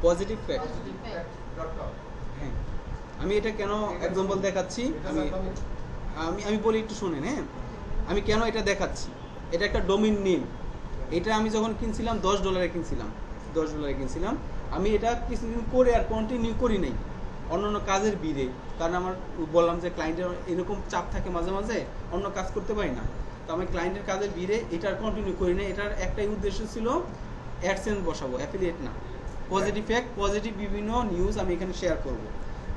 পজিটিভ ফ্যাক্ট, হ্যাঁ। আমি এটা কেন এক্সাম্পল দেখাচ্ছি, আমি বলি একটু শুনেন। হ্যাঁ, আমি কেন এটা দেখাচ্ছি, এটা একটা ডোমেইন নেম। এটা আমি যখন কিনছিলাম $10 কিনছিলাম। আমি এটা কিছুদিন করে আর কন্টিনিউ করি নাই অন্যান্য কাজের ভিড়ে, কারণ আমার বললাম যে ক্লায়েন্টের এরকম চাপ থাকে মাঝে মাঝে, অন্য কাজ করতে পারি না। তো আমি ক্লায়েন্টের কাজের ভিড়ে এটা আর কন্টিনিউ করি না। এটার একটাই উদ্দেশ্য ছিল অ্যাডসেন্স বসাবো, অ্যাফিলিয়েট না। পজিটিভ ফ্যাক্ট, পজিটিভ বিভিন্ন নিউজ আমি এখানে শেয়ার করব।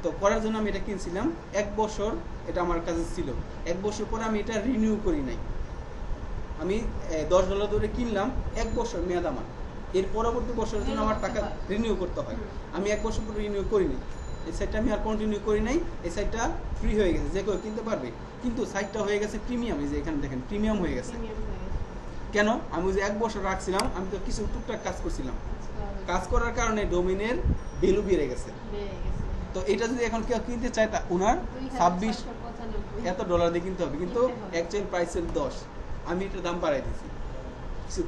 তো করার জন্য আমি এটা কিনছিলাম 1 বছর, এটা আমার কাছে ছিল। 1 বছর পরে আমি এটা রিনিউ করি নাই। আমি $10 ধরে কিনলাম, 1 বছর মেয়াদ আমার। এর পরবর্তী বছরের জন্য আমার টাকা রিনিউ করতে হয়। আমি 1 বছর পরে রিনিউ করিনি। এই সাইটটা আমি আর কন্টিনিউ করি নাই। এই সাইটটা ফ্রি হয়ে গেছে, যে কেউ কিনতে পারবে। কিন্তু সাইটটা হয়ে গেছে প্রিমিয়াম। এই যে এখানে দেখেন প্রিমিয়াম হয়ে গেছে। কেন? আমি যে 1 বছর রাখছিলাম, আমি তো কিছু টুকটাক কাজ করছিলাম। কাজ করার কারণে ডোমেইনের ভ্যালু বেড়ে গেছে। তো এটা যদি এখন কেউ কিনতে চায়, তা ওনার 26 এত ডলার দিয়ে কিনতে হবে, কিন্তু অ্যাকচুয়াল প্রাইস হল 10। আমি এটার দাম বাড়াই দিয়েছি, কিছু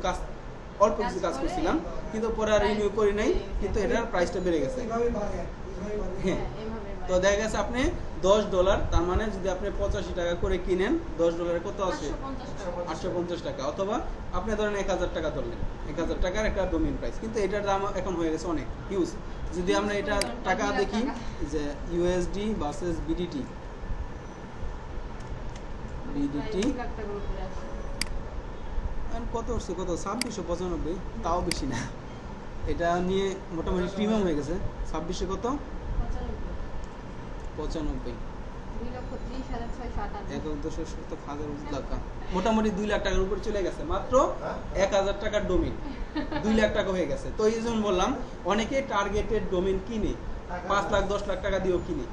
অল্প কিছু কাজ করছিলাম, কিন্তু পরে আর রিনিউ করি নাই, কিন্তু এটার প্রাইসটা বেড়ে গেছে। এইভাবে বাড়ে আর কি, এইভাবে বাড়ে। হ্যাঁ। এভাবে তো দেখা গেছে আপনি $10, তার মানে যদি আপনি 85 টাকা করে কিনেন, $10 কত আসে? 850 টাকা। অথবা আপনি ধরেন 1000 টাকা ধরলেন, 1000 টাকার একটা ডোমেইন প্রাইস, কিন্তু এটার দাম এখন হয়ে গেছে অনেক হিউজ। যদি আমরা এটা টাকা দেখি যে USD ভার্সেস BDT, এখন কত উঠছে, কত 2695, তাও বেশি না। এটা নিয়ে মোটামুটি প্রিমিয়াম হয়ে গেছে। 2600 কত? 95, 1,30,658 টাকা, মোটামুটি 2 লাখ টাকার উপর চলে গেছে। মাত্র 1000 টাকার ডোমেইন 2 লাখ টাকা হয়ে গেছে। তো এই জন্য বললাম, অনেকে টার্গেটেড ডোমেইন কিনে 5 লাখ 10 লাখ টাকা দিয়েও কিনে।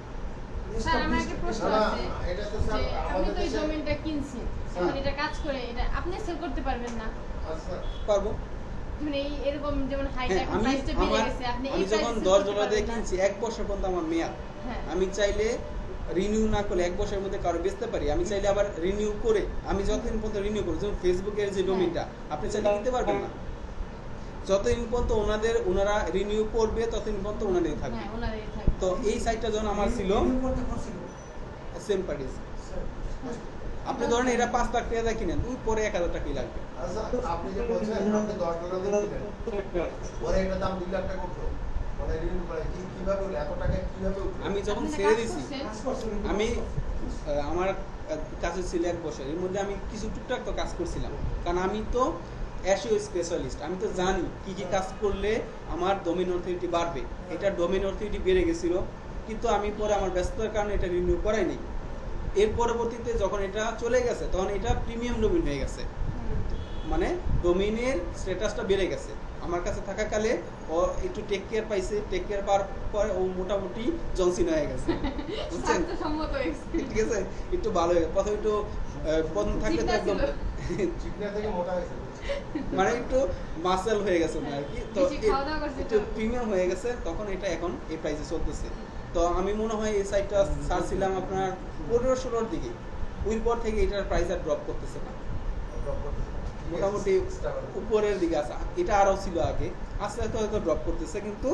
স্যার আমার একটা প্রশ্ন না, আছে এটা তো যে স্যার আপনি তো এই আমাদের ডোমেইনটা কিনছেন, এখন এটা কাজ করে এটা আপনি সেল করতে পারবেন না? আচ্ছা পারবো। মানে এই এরকম যেমন হাই হ্যাঁ, টাকা আমি প্রাইসটা বেড়ে আমার গেছে, আপনি এই আমি যখন প্রাইসে $10 দিয়ে কিনছি, 1 বছর পর্যন্ত আমার মেয়াদ। হ্যাঁ আমি চাইলে রিনিউ না করলে 1 বছরের মধ্যে কারো বেচতে পারি। আমি চাইলে আবার রিনিউ করে, আমি যতদিন পর্যন্ত রিনিউ করি, যেমন ফেসবুকের যে ডোমেইনটা আপনি চাইলে কিনতে পারবেন না। যতদিন পর্যন্ত ওনারা রিনিউ করবে, ততদিন পর্যন্ত ওনাদের থাকবে। হ্যাঁ ওনারই থাকবে। তো এই সাইটটা যখন আমার ছিল, রিনিউ করতে খরচ ছিল। Same price. স্যার, আপনি ধরেন এটা 5 লাখ টাকা দিয়ে কিনেন, ওই পরে 1000 টাকাই লাগবে। আচ্ছা আপনি যে বলছেন আপনি $10 দিয়ে কিনেন, পরে এটা দাম 2 লাখ টাকা উঠলো, মানে রিনিউ করে কিভাবে হলো, এত টাকা কিভাবে উঠলো? আমি যখন আপনি ছেড়ে কাজ দিছি, করছেন? কাজ করছেন, আমি কাজ করছেন। আমার কাছে ছিল 1 বছর, এর মধ্যে আমি কিছু টুকটাক তো কাজ করছিলাম, কারণ আমি তো SEO স্পেশালিস্ট। আমি তো জানি কি কি কাজ করলে আমার ডোমেইন অথরিটি বাড়বে। এটা ডোমেইন অথরিটি বেড়ে গেছিল, কিন্তু আমি পরে আমার ব্যস্ততার কারণে এটা রিনিউ করাই নাই। এর পরবর্তীতে যখন এটা চলে গেছে, তখন এটা প্রিমিয়াম ডোমেইন হয়ে গেছে, মানে ডোমেইনের স্ট্যাটাসটা বেড়ে গেছে। আমার কাছে থাকাকালে ও একটু টেক কেয়ার পাইছে, টেক কেয়ার পাওয়ার পরে ও মোটামুটি জনসিন হয়ে গেছে, বুঝছেন? স্বাস্থ্যসম্মত হয়েছে। ঠিক আছে, একটু ভালো হয়ে গেছে। প্রথমে একটু প্রথম থাকতে তো একদম চিকনা থেকে মোটা হয়েছে। মানে একটু মাসেল হয়ে গেছে না আর কি। তো বেশি খাওয়া দাওয়া করছে একটু তো। প্রিমিয়াম হয়ে গেছে, তখন এটা এখন এই প্রাইসে চলতেছে। তো আমি মনে হয় এই সাইটটা ছাড়ছিলাম আপনার 15-16 দিকে, ওই পর থেকে এটার প্রাইস আর ড্রপ করতেছে না, মোটামুটি উপরের দিকে আছে। এটা আরো ছিল আগে, আস্তে আস্তে হয়তো ড্রপ করতেছে, কিন্তু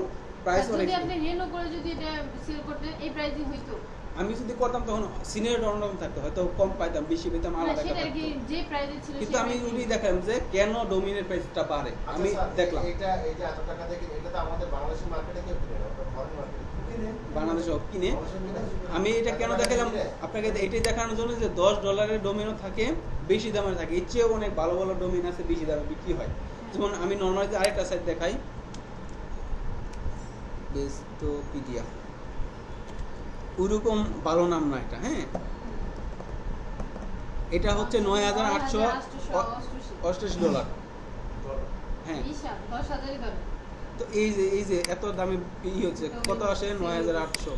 প্রাইস আর অনেক। যদি আপনি রেনো করে যদি এটা সেল করতেন, এই প্রাইসই হইতো? আমি যদি করতাম তখন সিনিয়র অন্যরকম থাকতো, হয়তো কম পাইতাম, বেশি পেতাম, না আলাদা সেটা থাকতো। কি যে প্রাইসে ছিল কিন্তু আমি ওই দেখলাম যে কেন ডোমিনের প্রাইসটা বাড়ে, আমি আচ্ছা স্যার, দেখলাম এটা এই যে এত টাকা দিয়ে এটা তো আমাদের বাংলাদেশি মার্কেটে কেউ কিনে না, ফরেন মার্কেটে কিনে, বাংলাদেশে কিনে। বাংলাদেশে কিনে। আমি এটা কেন দেখালাম আপনাকে, এটাই দেখানোর জন্য যে $10 ডোমেনও থাকে, বেশি দামে থাকে। এর চেয়েও অনেক ভালো ভালো ডোমেন আছে, বেশি দামে বিক্রি হয়। যেমন আমি নর্মালি আরেকটা সাইট দেখাই, বেস্টোপিডিয়া, ওরকম ভালো নাম না এটা। হ্যাঁ, এটা হচ্ছে $9,888। হ্যাঁ, বিশাল 10,000 ধরে তো এই যে এত দামে ই হচ্ছে, কত আসে? 9,800,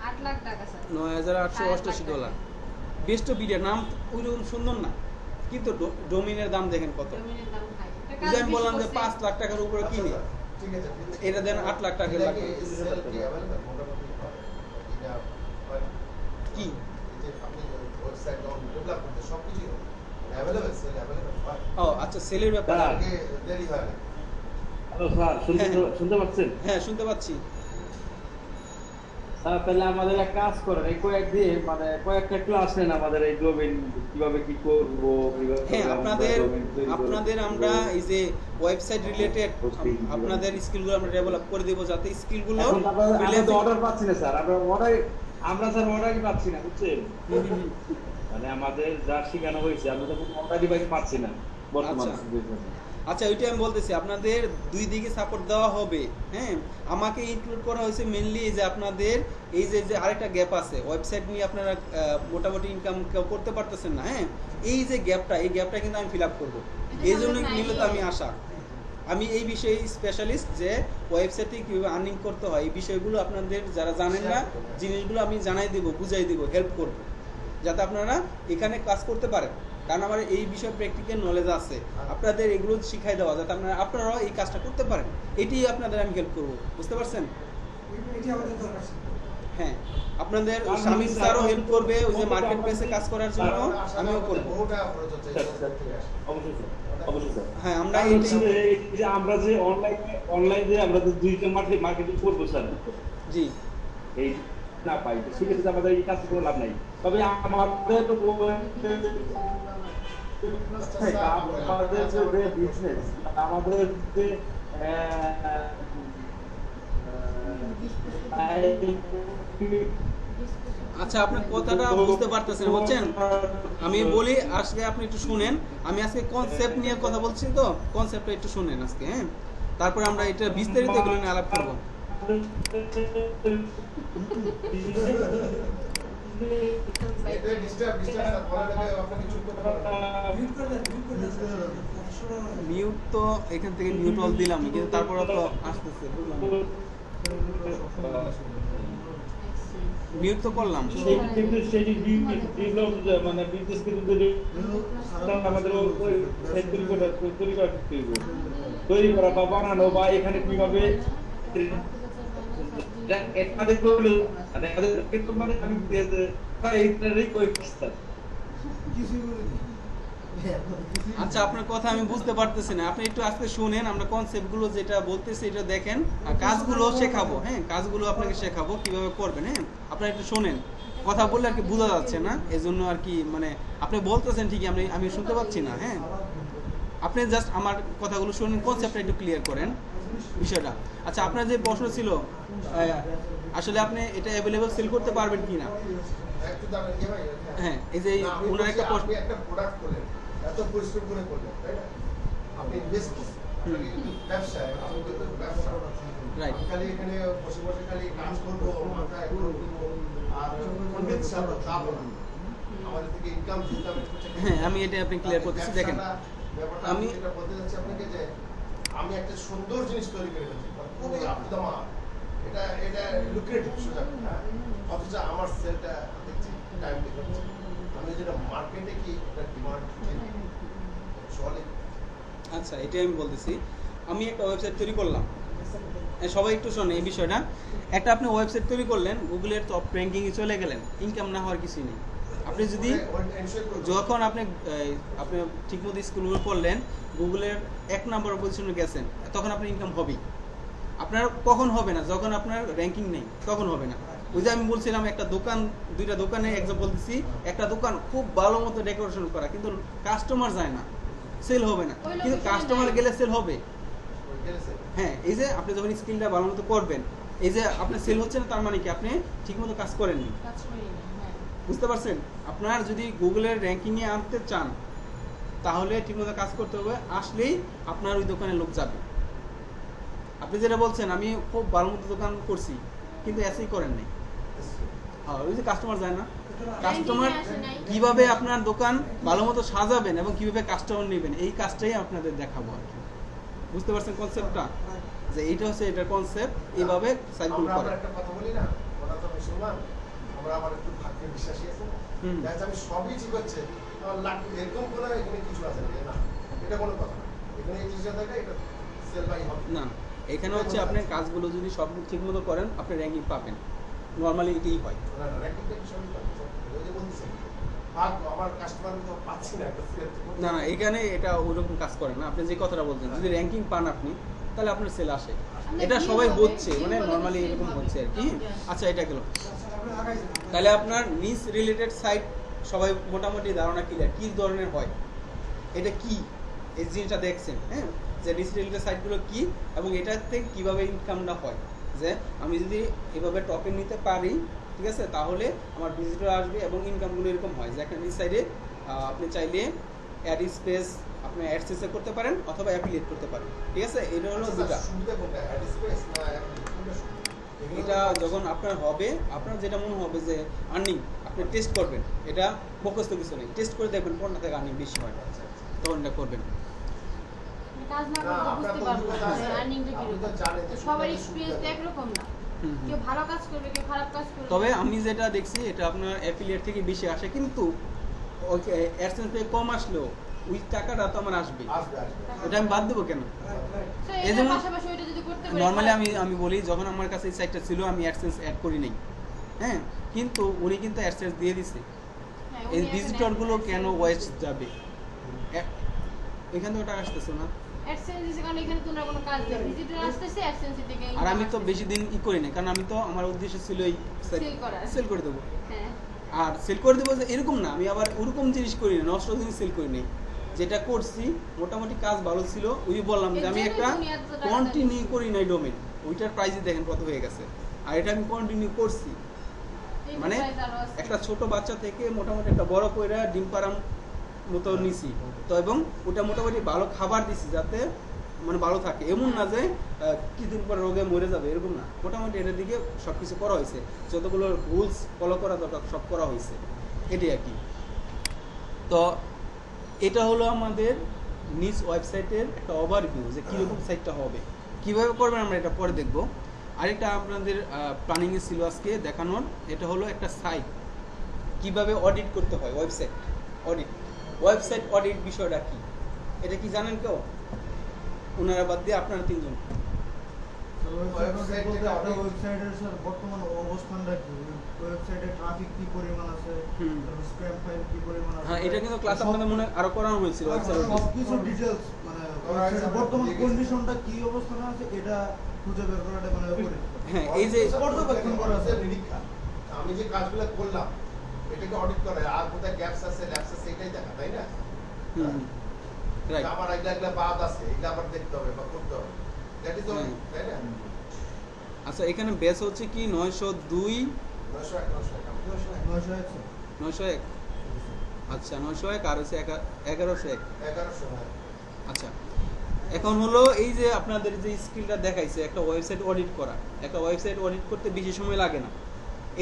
8 লাখ টাকা স্যার। $9,888। বেস্টোপিডিয়া নাম ওইরকম সুন্দর না, কিন্তু ডোমিনের দাম দেখেন কত। জমিনের দাম হাই। এটা যে আমি কাজ বললাম যে বেশি 5 লাখ টাকার উপরে আচ্ছা কিনি, স্যার, ঠিক আছে। এটা দেন 8 লাখ টাকা এটা লাগবে। কি সেল কি available? মোটামুটি হয়। এটা হয় না? কি এই যে আপনি ওয়েবসাইট যখন ডেভেলপ করতে সবকিছু available, সেল available হয়। ও আচ্ছা, সেলের ব্যাপার। হ্যাঁ। আগে দেরি হয় না। হ্যালো স্যার, শুনতে পাচ্ছেন? হ্যাঁ, শুনতে পাচ্ছি। স্যার তাহলে আমাদের এক কাজ করেন, এই কয়েকদিন মানে কয়েকটা ক্লাস নেন আমাদের এই ডোমেইন কিভাবে কি করবো, কিভাবে হ্যাঁ, আমরা domain তৈরি করবো, আপনাদের আমরা এই যে ওয়েবসাইট রিলেটেড hosting, আপনাদের স্কিলগুলো আমরা ডেভেলপ করে দেব, যাতে স্কিলগুলো এখন আমরা তো অর্ডার পাচ্ছি না স্যার, আমরা স্যার অর্ডারই পাচ্ছি না, বুঝছেন? মানে আমাদের যা শেখানো হয়েছে আমরা তো অর্ডারই পাচ্ছি না বর্তমান আচ্ছা। situation-এ। আচ্ছা, ওইটা আমি বলতেছি, আপনাদের দুই দিকে সাপোর্ট দেওয়া হবে। হ্যাঁ, আমাকে ইনক্লুড করা হয়েছে মেইনলি যে আপনাদের এই যে আরেকটা গ্যাপ আছে, ওয়েবসাইট নিয়ে আপনারা মোটামুটি ইনকাম করতে পারতেছেন না। হ্যাঁ, এই যে গ্যাপটা, এই গ্যাপটা কিন্তু আমি ফিল আপ করবো। এই জন্যই মূলত আমি আসা। আমি এই বিষয়ে স্পেশালিস্ট, যে ওয়েবসাইটে কীভাবে আর্নিং করতে হয়, এই বিষয়গুলো আপনাদের যারা জানেন না, জিনিসগুলো আমি জানাই দেব, বুঝাই দেব, হেল্প করব, যাতে আপনারা এখানে কাজ করতে পারেন। কারণ আমার এই বিষয়ে প্র্যাকটিক্যাল নলেজ আছে, আপনাদের এগুলো শিখাই দেওয়া, যাতে আপনারাও এই কাজটা করতে পারেন। এটি আপনাদের আমি হেল্প করবো, বুঝতে পারছেন? এটি আমাদের দরকার ছিল। হ্যাঁ, আপনাদের স্বামী স্যারও হেল্প করবে ওই যে মার্কেট প্লেসে কাজ করার জন্য, আমিও করব। বহুটা খরচ হচ্ছে এই থেকে আসে। অবশ্যই স্যার, অবশ্যই স্যার। হ্যাঁ, আমরা আমরা এই যে আমরা যে অনলাইনে আমরা যে ডিজিটাল মার্কেটিং করবো স্যার, জি এই না পাই তো সেক্ষেত্রে আমাদের এই কাজ করে লাভ নাই। তবে আমাদের তো আমাদের যে বিজনেস, আমাদের যে আচ্ছা, আপনার কথাটা বুঝতে পারতেছেন, বুঝছেন? আমি বলি আজকে আপনি একটু শুনেন, আমি আজকে কনসেপ্ট নিয়ে কথা বলছি, তো কনসেপ্টটা একটু শুনেন আজকে, হ্যাঁ? তারপর আমরা এটা বিস্তারিত এগুলো নিয়ে আলাপ করবো। এটা ডিস্টার্ব বলার আগে আপনাকে চুপ করতে পারবেন। মিউট করে দেন, কথা শোনা না। মিউট তো এখান থেকে মিউট অল দিলাম, কিন্তু তারপরে তো আসতেছে, বুঝলাম। মিউট তো করলাম। কিন্তু সেই ডেভেলপ মানে বিজনেস কিন্তু আমাদের তৈরি করা বা বানানো বা এখানে কিভাবে আচ্ছা, আপনার কথা আমি বুঝতে পারতেছি না, আপনি একটু আজকে শুনেন, আমরা কনসেপ্ট গুলো যেটা বলতেছি এটা দেখেন, আর কাজগুলো শেখাবো, হ্যাঁ? কাজগুলো আপনাকে শেখাবো কিভাবে করবেন, হ্যাঁ? আপনারা একটু শুনেন, কথা বললে আর কি বোঝা যাচ্ছে না, এজন্য আর কি মানে আপনি বলতেছেন ঠিকই, আমি শুনতে পাচ্ছি না, হ্যাঁ? আপনি জাস্ট আমার কথাগুলো শুনেন, কনসেপ্টটা একটু ক্লিয়ার করেন বিষয়টা। আচ্ছা, আপনার যে প্রশ্ন ছিল আসলে আপনি এটা অ্যাভেলেবল সেল করতে পারবেন কিনা? একটু দাঁড়ান ইয়ে ভাই। হ্যাঁ, এই যে না, আমি ওনার বলছি, একটা প্রশ্ন, আপনি একটা প্রোডাক্ট করলেন, এত পরিশ্রম করে করলেন, তাই না? আপনি ইনভেস্ট করছেন। আপনাকে কিন্তু ব্যবসায়, আমি কিন্তু ব্যবসা Right. আমি খালি এখানে বসে বসে খালি কাজ করবো, মাথায় এগুলো কিনবো, আর পণ্ডিত সাহেব তা বলেন। আমাদের থেকে ইনকাম হ্যাঁ, আমি এটা আপনি ক্লিয়ার করতেছি, দেখেন। আমি এটা বলতে চাচ্ছি আপনাকে যে আমি একটা সুন্দর জিনিস তৈরি করে ফেলছি, খুবই আপ টু দ্য মার্ক। এটা লুক্রেটিভ সোজা, হ্যাঁ? অথচ আমার সেলটা দেখছি টাইম দেখছি, আমি যেটা মার্কেটে কি এটা ডিমান্ড চলে। আচ্ছা, এটাই আমি বলতেছি, আমি একটা ওয়েবসাইট তৈরি করলাম, সবাই একটু শোনে এই বিষয়টা। একটা আপনি ওয়েবসাইট তৈরি করলেন, গুগলের টপ র্যাঙ্কিংয়ে চলে গেলেন, ইনকাম না হওয়ার কিছুই নেই। আপনি যদি যখন আপনি ঠিকমতো স্কুলগুলো করলেন, গুগলের 1 নম্বর পজিশনে গেছেন, তখন আপনার ইনকাম হবেই। আপনার কখন হবে না? যখন আপনার র্যাঙ্কিং নেই, তখন হবে না। ওই যে আমি বলছিলাম একটা দোকান, 2টা দোকানে এক্সাম্পল দিচ্ছি, একটা দোকান খুব ভালো মতো ডেকোরেশন করা, কিন্তু কাস্টমার যায় না, সেল হবে না, কিন্তু কাস্টমার গেলে সেল হবে। হ্যাঁ, এই যে আপনি যখন স্কিলটা ভালো মতো করবেন, এই যে আপনার সেল হচ্ছে না, তার মানে কি আপনি ঠিকমতো কাজ করেননি। কাজ করিনি, হ্যাঁ। বুঝতে পারছেন? আপনার যদি গুগলের র্যাঙ্কিংয়ে আনতে চান, তাহলে ঠিকমতো কাজ করতে হবে, আসলেই আপনার ওই দোকানে লোক যাবে। আপনি যেটা বলছেন আমি খুব ভালো মতো দোকান করছি, কিন্তু এসেই করেন নাই, ওই যে কাস্টমার যায় না। কাস্টমার কিভাবে আপনার দোকান ভালো মতো সাজাবেন এবং কিভাবে কাস্টমার নেবেন, এই কাজটাই আপনাদের দেখাবো আর কি। বুঝতে পারছেন কনসেপ্টটা? যে এইটা হচ্ছে এটার কনসেপ্ট, এইভাবে সাইকেল করে। আমরা একটা কথা বলি না, ওটা তো আমি শুনলাম, আমরা আবার একটু ভাগ্যে বিশ্বাসী আছে না, দেখা আমি সবই ঠিক হচ্ছে, আমার লাখ এরকম কোনো এখানে কিছু আছে না, এটা কোনো কথা না। এখানে এই জিনিসটা থাকে, এটা সেল বাই হবে না, এখানে হচ্ছে আপনি কাজগুলো যদি সব ঠিকমতো করেন, আপনি র্যাঙ্কিং পাবেন, নর্মালি এটাই হয়। না না, র্যাঙ্কিংটা সবই পাবে, ওই যে বলতেছি ভাগ্য, আমার কাস্টমার তো পাচ্ছি না একটা সেল। না না, এখানে এটা ওইরকম কাজ করে না। আপনি যে কথাটা বলছেন, যদি র্যাঙ্কিং পান আপনি, তাহলে আপনার সেল আসে, এটা সবাই হচ্ছে, মানে নর্মালি এরকম হচ্ছে আর কি। আচ্ছা, এটা গেল। তাহলে আপনার নিজ রিলেটেড সাইট সবাই মোটামুটি ধারণা ক্লিয়ার কি ধরনের হয়, এটা কি, এই জিনিসটা দেখছেন, হ্যাঁ? যে নিজ রিলেটেড সাইটগুলো কি এবং এটাতে কিভাবে ইনকামটা হয়। যে আমি যদি এভাবে টপে নিতে পারি, ঠিক আছে, তাহলে আমার ভিজিটর আসবে এবং ইনকামগুলো এরকম হয় যে একটা নিজ সাইডে আপনি চাইলে অ্যাড স্পেস আপনি অ্যাডসেন্সে করতে পারেন অথবা অ্যাফিলিয়েট করতে পারেন, ঠিক আছে। এটা হলো দুটা। সুবিধা কোনটা, অ্যাড স্পেস না অ্যাফিলিয়েট? এটা যখন আপনার হবে, আপনার যেটা মনে হবে যে আর্নিং, আপনি টেস্ট করবেন, এটা মুখস্থ কিছু নেই, টেস্ট করে দেখবেন কোনটা থেকে আর্নিং বেশি হয়, তখন এটা করবেন। কাজ না করলে বুঝতে পারবো না আর্নিংটা কি রকম। সবার এক্সপেরিয়েন্স একরকম না, কেউ ভালো কাজ করবে, কেউ খারাপ কাজ করবে। তবে আমি যেটা দেখছি, এটা আপনার অ্যাফিলিয়েট থেকে বেশি আসে, কিন্তু অ্যাডসেন্স থেকে কম আসলেও ওই টাকাটা তো আমার আসবে, ওটা আমি বাদ দেবো কেন? এই যেমন পাশাপাশি ওইটা যদি করতে পারি, নর্মালি আমি বলি, যখন আমার কাছে এই সাইটটা ছিল আমি অ্যাডসেন্স অ্যাড করি নাই, হ্যাঁ, কিন্তু উনি কিন্তু অ্যাডসেন্স দিয়ে দিছে। হ্যাঁ, এই উনি এখন ভিজিটরগুলো কেন AdSense ওয়েস্ট দিচ্ছে। যাবে? এখান থেকে টাকা আসতেছে না। AdSense দিছে কারণ এখানে তোমরা কোনো কাজ নেই, ভিজিটর আসতেছে AdSense থেকে আর আমি তো বেশি দিন করি না, কারণ আমি তো আমার উদ্দেশ্য ছিল এই Sell করা। সেল করে দেবো। হ্যাঁ আর সেল করে দেবো যে এরকম না, আমি আবার ওরকম জিনিস করি না, নষ্ট জিনিস সেল করি নি। যেটা করছি মোটামুটি কাজ ভালো ছিল, ওই বললাম যে আমি এর একটা জন্যই তুমি এত টাকা কন্টিনিউ দিচ্ছ। করি নাই ডোমেন, ওইটার প্রাইসে দেখেন কত হয়ে গেছে। আর এটা আমি কন্টিনিউ করছি, এইটা মানে price আরো আছে। একটা ছোট বাচ্চা থেকে মোটামুটি একটা বড় কইরা ডিম পাড়ার মতো নিছি। তো এবং ওটা মোটামুটি ভালো খাবার দিছি যাতে মানে ভালো থাকে, এমন না যে কিছুদিন পর রোগে মরে যাবে, এরকম না। মোটামুটি এটার দিকে সব কিছু করা হয়েছে, যতগুলো রুলস ফলো করা দরকার সব করা হয়েছে, এটাই আর কি। তো এটা হলো আমাদের নিজ ওয়েবসাইটের একটা ওভারভিউ যে কীরকম সাইটটা হবে, কীভাবে করবেন আমরা এটা পরে দেখব। আরেকটা আপনাদের প্ল্যানিংয়ে ছিল আজকে দেখানোর, এটা হলো একটা সাইট কিভাবে অডিট করতে হয়, ওয়েবসাইট অডিট বিষয়টা কি, এটা কি জানেন কেউ? ওনারা বাদ দিয়ে আপনারা তিনজন। ওয়েবসাইটের স্যার বর্তমান অবস্থানটা কি, ওয়েবসাইটে ট্রাফিক কি পরিমাণ আছে, স্প্যাম ফাইল কি পরিমাণ আছে। হ্যাঁ, এটা কিন্তু ক্লাস আপনাদের মনে আরো করানো হয়েছিল ওয়েবসাইট অডিট। সবকিছু ডিটেইলস মানে ওয়েবসাইটের বর্তমান কন্ডিশনটা কি অবস্থানে আছে এটা খুঁজে বের করাটা মানে করে। হ্যাঁ, এই যে পর্যবেক্ষণ করা আছে। নিরীক্ষা, আমি যে কাজগুলো করলাম এটাকে অডিট করে আর কোথায় গ্যাপস আছে ল্যাপস আছে এটাই দেখা, তাই না? রাইট। আমার এগুলা বাদ আছে, এগুলা আবার দেখতে হবে বা করতে হবে, দ্যাট ইজ অল, তাই না? আচ্ছা, এখানে বেস হচ্ছে কি 902 901। আচ্ছা, 901 আর হচ্ছে 1101। 1100। আচ্ছা, এখন হলো এই যে আপনাদের যে স্কিলটা দেখাইছে একটা ওয়েবসাইট অডিট করা, একটা ওয়েবসাইট অডিট করতে বেশি সময় লাগে না।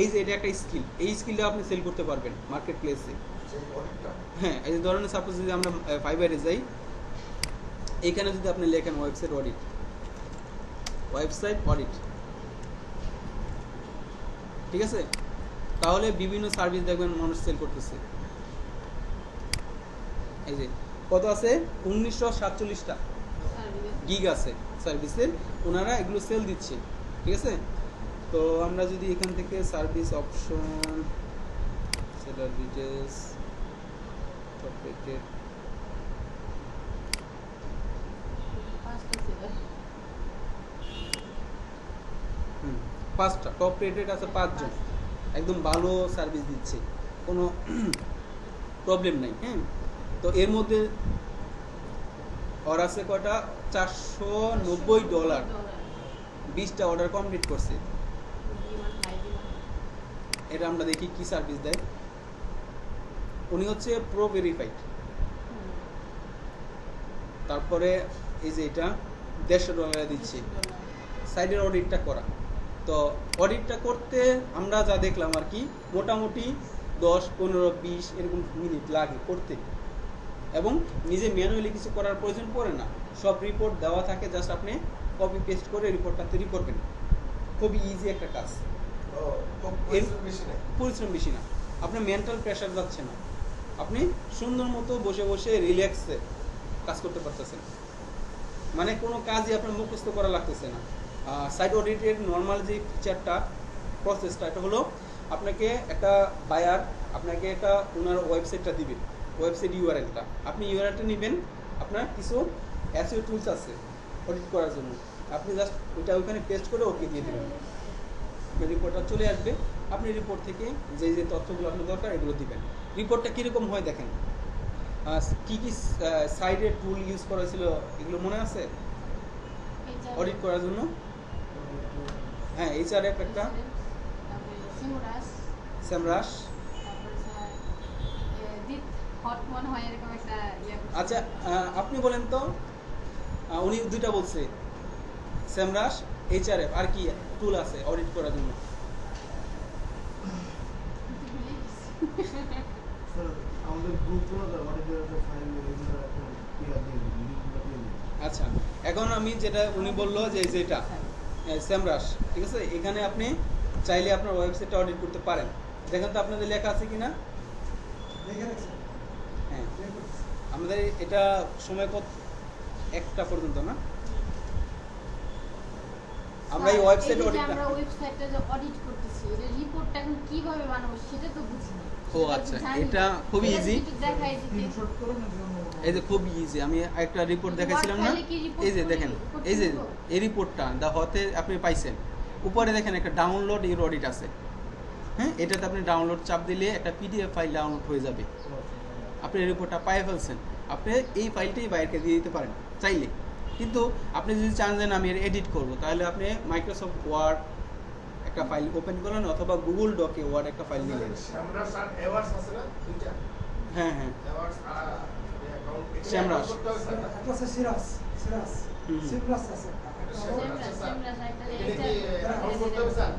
এই যে এটা একটা স্কিল, এই স্কিলটা আপনি সেল করতে পারবেন মার্কেট প্লেসে। সেই অডিটটা হ্যাঁ, এই ধরনের সাপোজ যদি আমরা ফাইবারে যাই, এখানে যদি আপনি লেখেন ওয়েবসাইট অডিট, ঠিক আছে, তাহলে বিভিন্ন সার্ভিস দেখবেন মানুষ সেল করতেছে। এই যে কত আছে, 1947টা গিগ আছে সার্ভিসের, ওনারা এগুলো সেল দিচ্ছে, ঠিক আছে। তো আমরা যদি এখান থেকে service option, seller details, top rated, পাঁচটা টপ রেটেড আছে, 5 জন একদম ভালো সার্ভিস দিচ্ছে, কোনো প্রবলেম নাই। হ্যাঁ, তো এর মধ্যে ওর আছে কয়টা, $490, 20টা অর্ডার কমপ্লিট করছে। এটা আমরা দেখি কি সার্ভিস দেয়। উনি হচ্ছে প্রো ভেরিফাইড, তারপরে এই যে এটা $150 দিচ্ছে সাইডের অডিটটা করা। তো অডিটটা করতে আমরা যা দেখলাম আর কি, মোটামুটি 10, 15, 20 এরকম মিনিট লাগে করতে, এবং নিজে ম্যানুয়ালি কিছু করার প্রয়োজন পড়ে না, সব রিপোর্ট দেওয়া থাকে, জাস্ট আপনি কপি পেস্ট করে রিপোর্টটা তৈরি করবেন। খুবই ইজি একটা কাজ, পরিশ্রম বেশি না, আপনার মেন্টাল প্রেশার যাচ্ছে না, আপনি সুন্দর মতো বসে বসে রিল্যাক্সে কাজ করতে পারতেছেন, মানে কোনো কাজই আপনার মুখস্থ করা লাগতেছে না। সাইট অডিটের নর্মাল যে ফিচারটা প্রসেসটা, এটা হলো আপনাকে একটা বায়ার আপনাকে একটা ওনার ওয়েবসাইটটা দিবে, ওয়েবসাইট ইউআরএলটা, আপনি ইউআরএলটা নেবেন, আপনার কিছু এসইও টুলস আছে অডিট করার জন্য, আপনি জাস্ট ওইটা ওইখানে পেস্ট করে ওকে দিয়ে দেবেন, রিপোর্টটা চলে আসবে। আপনি রিপোর্ট থেকে যে যে তথ্যগুলো আপনার দরকার এগুলো দিবেন। রিপোর্টটা কীরকম হয় দেখেন, কী কী সাইডের টুল ইউজ করা হয়েছিল এগুলো মনে আছে অডিট করার জন্য? হ্যাঁ, এইচআরএফ একটা, সেমরাশ। আচ্ছা, আপনি বলেন তো, উনি দুইটা বলছে, সেমরাশ, এইচআরএফ, আর কি টুল আছে অডিট করার জন্য? আমাদের গ্রুপগুলো অডিটের ফাইল এগুলো একটা ক্লিয়ার দিয়ে দিন, লিংকটা দিয়ে দিন। আচ্ছা, এখন আমি যেটা উনি বললো যে যেটা সেমরাশ, ঠিক আছে, এখানে আপনি চাইলে আপনার ওয়েবসাইটটা অডিট করতে পারেন। দেখেন তো আপনাদের লেখা আছে কিনা। হ্যাঁ, আমাদের এটা সময় কত, 1টা পর্যন্ত না? আমরা এই স্যার, ওয়েবসাইট এই যে অডিটটা আমরা ওয়েবসাইটটা যে অডিট করতেছি এটা রিপোর্টটা এখন কিভাবে বানাবো সেটা তো বুঝি না। ও আচ্ছা, এটা খুবই ইজি। দেখাই দিতে স্ক্রিনশট করে না যে অন্য কোনো- এই যে খুব ইজি, আমি একটা রিপোর্ট দেখাইছিলাম না, Word file এ কি report এই যে করি? দেখেন, report এই যে করবো? এই রিপোর্টটা দা হতে আপনি পাইছেন, উপরে দেখেন একটা ডাউনলোড ইউর অডিট আছে, হ্যাঁ, এটাতে আপনি ডাউনলোড চাপ দিলে একটা পিডিএফ ফাইল ডাউনলোড হয়ে যাবে। আপনি এই রিপোর্টটা পাই ফেলছেন, আপনি এই ফাইলটাই বাইরকে দিয়ে দিতে পারেন চাইলে। কিন্তু আপনি যদি চান যে না আমি এডিট করব, তাহলে আপনি মাইক্রোসফট ওয়ার্ড একটা ফাইল ওপেন করলেন অথবা গুগল ডকে ওয়ার্ড একটা ফাইল নিলেন। শ্যামরাজ আর অ্যাওয়ার্ডস আছে না দুইটা হ্যাঁ হ্যাঁ, অ্যাওয়ার্ডস আর অ্যাকাউন্ট শ্যামরাজ। একটা আছে সিরাস সিরাস হুম। সিরাস আছে একটা হলো অ্যাকাউন্ট করতে হবে স্যার?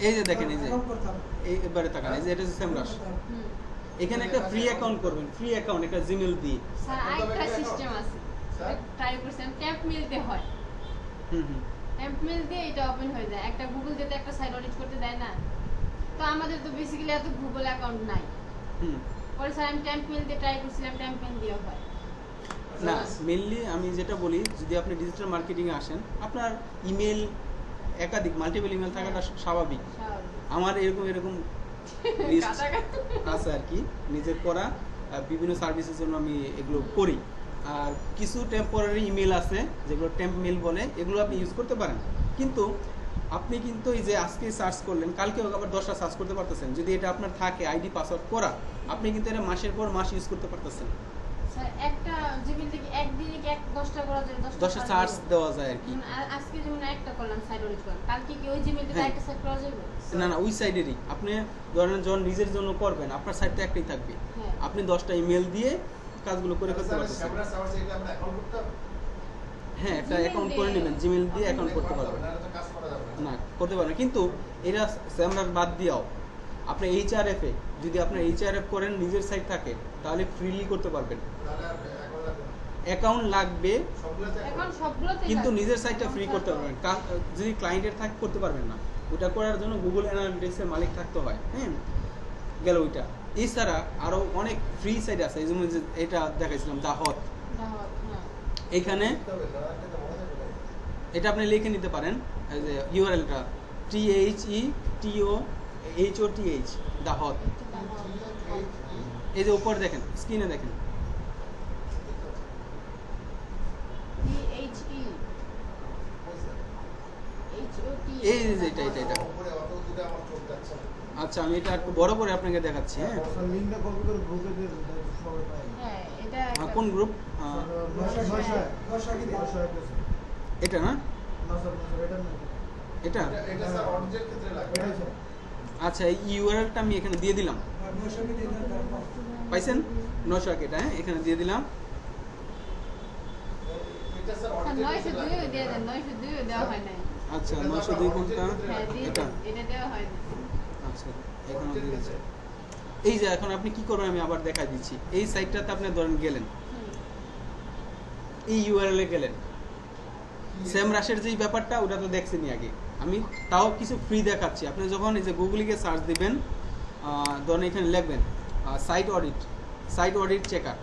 এই যে দেখেন, এই যে account করতে হবে। এই এবারে তাকান, এই যে এটা হচ্ছে সেমরাস। হুম। এখানে একটা ফ্রি অ্যাকাউন্ট করবেন, ফ্রি অ্যাকাউন্ট একটা জিমেল দিয়ে। স্যার আরেকটা সিস্টেম আছে, স্যার? ট্রাই করছেন, ট্যাপ মিলতে হয়, হুম হুম, ট্যাপ মিল দিয়ে এটা ওপেন হয়ে যায়। একটা গুগল যেতে একটা সাইট অডিট করতে দেয় না, তো আমাদের তো বেসিক্যালি এত গুগল অ্যাকাউন্ট নাই। হুম। পরে স্যার আমি ট্যাপ মিল দিয়ে ট্রাই করছিলাম, ট্যাপ মিল দিয়ে হয়। না, মেইনলি আমি যেটা বলি, যদি আপনি ডিজিটাল মার্কেটিং এ আসেন, আপনার ইমেল একাধিক মাল্টিপল ইমেল থাকাটা স্বাভাবিক। স্বাভাবিক। আমার এরকম লিস্ট কাটাকাটি। আছে আর কি, নিজের করা বিভিন্ন সার্ভিসের জন্য আমি এগুলো করি। আর কিছু টেম্পোরারি ইমেল আছে যেগুলো টেম্প মেল বলে, এগুলো আপনি ইউজ করতে পারেন। কিন্তু আপনি কিন্তু এই যে আজকে সার্চ করলেন, কালকে আবার 10টা সার্চ করতে পারতেছেন। যদি এটা আপনার থাকে আইডি পাসওয়ার্ড করা, আপনি কিন্তু এটা মাসের পর মাস ইউজ করতে পারতেছেন। স্যার একটা জিমেল থেকে একদিনে কি 10টা করা যায়? 10টা সার্চ দেওয়া যায় আর কি। আজকে যেমন একটা করলাম, সাইট অডিট করলাম, কালকে কি ওই জিমেল থেকে হ্যাঁ। একটা সাইট করা যাবে? না না, ওই সাইডেরই আপনি ধরেন যখন নিজের জন্য করবেন, আপনার সাইটটা একটাই থাকবে, হ্যাঁ। আপনি 10টা ইমেল দিয়ে কাজগুলো করে ফেলতে স্যার, পারতেছেন। শ্যামরাজ অ্যাওয়ার্ডস এটা আমরা অ্যাকাউন্ট করতে হবে? হ্যাঁ, একটা Gmail অ্যাকাউন্ট দিয়ে- করে নেবেন, জিমেল দিয়ে অ্যাকাউন্ট করতে পারবেন। নাহলে তো কাজ করা যাবে না। না, করতে পারবেন, কিন্তু এটা স্যামরাজ বাদ দিয়াও আপনি এইচআরএফ এ যদি আপনার এইচআরএফ করেন, নিজের সাইট থাকে, তাহলে ফ্রিলি করতে পারবেন। তাহলে আর অ্যাকাউন্ট লাগবে না। অ্যাকাউন্ট লাগবে, সবগুলোতে এখন সবগুলোতে কিন্তু লাগবে। নিজের সাইটটা এখন ফ্রি স্যার করতে পারবেন। যদি ক্লায়েন্টের থাকে করতে পারবেন না, ওটা করার জন্য গুগল অ্যানালিটিক্সের মালিক থাকতে হয়। হ্যাঁ, গেল ওইটা। এছাড়া আরো অনেক ফ্রি সাইট আছে, যেমন যে এটা দেখাইছিলাম দা হট, দাওয়াত, হ্যাঁ। এখানে করতে হবে, না রাখলে তো মনে থাকবে না। এটা আপনি লিখে নিতে পারেন, এই যে ইউআরএলটা THETOHOTH দা হট। এই যে উপরে দেখেন, স্ক্রিনে দেখেন, THE এই যে এটা। উপরে অত দূরে আমার চোখ যাচ্ছে না। আচ্ছা, আমি এটা একটু বড় করে আপনাকে দেখাচ্ছি। হ্যাঁ, স্যার লিংকটা কপি করে গ্রুপে দিয়ে দেন, তাহলে সবাই পায়। হ্যাঁ, এটা কোন গ্রুপ? স্যার, নয়শো আগে দিয়ে। এটা না, না স্যার, না স্যার, এটা না। এটা এটা স্যার অডিটের ক্ষেত্রে লাগবে। এটাই স্যার। আচ্ছা, এই ইউআরএলটা আমি এখানে দিয়ে দিলাম, আর 900 কে দিয়ে দেন, তারপর পাইছেন 900 এটা, হ্যাঁ, এখানে দিয়ে দিলাম। এটা স্যার স্যার অডিটের 902 ক্ষেত্রে দিয়ে লাগবে। দেন, 902 দেওয়া হয় নাই। আচ্ছা, এটা তো 902 আমরা কোনটা? অডিটের হ্যাঁ, ক্ষেত্রে দিয়ে এটা। দেন, এটা দেওয়া হয় না। আচ্ছা, এখানে অডিটের দিয়ে দিচ্ছি। ক্ষেত্রে। এই যে এখন আপনি কি করবেন আমি আবার দেখাই দিচ্ছি। এই সাইটটাতে আপনি ধরেন গেলেন, হুম। এই ইউআরএল এ গেলেন, সেম রাশের যেই ব্যাপারটা ওটা তো দেখছেনই আগে। আমি তাও কিছু ফ্রি দেখাচ্ছি। আপনি যখন এই যে গুগলে গিয়ে সার্চ দিবেন, ধরেন এখানে লিখবেন সাইট অডিট চেকার,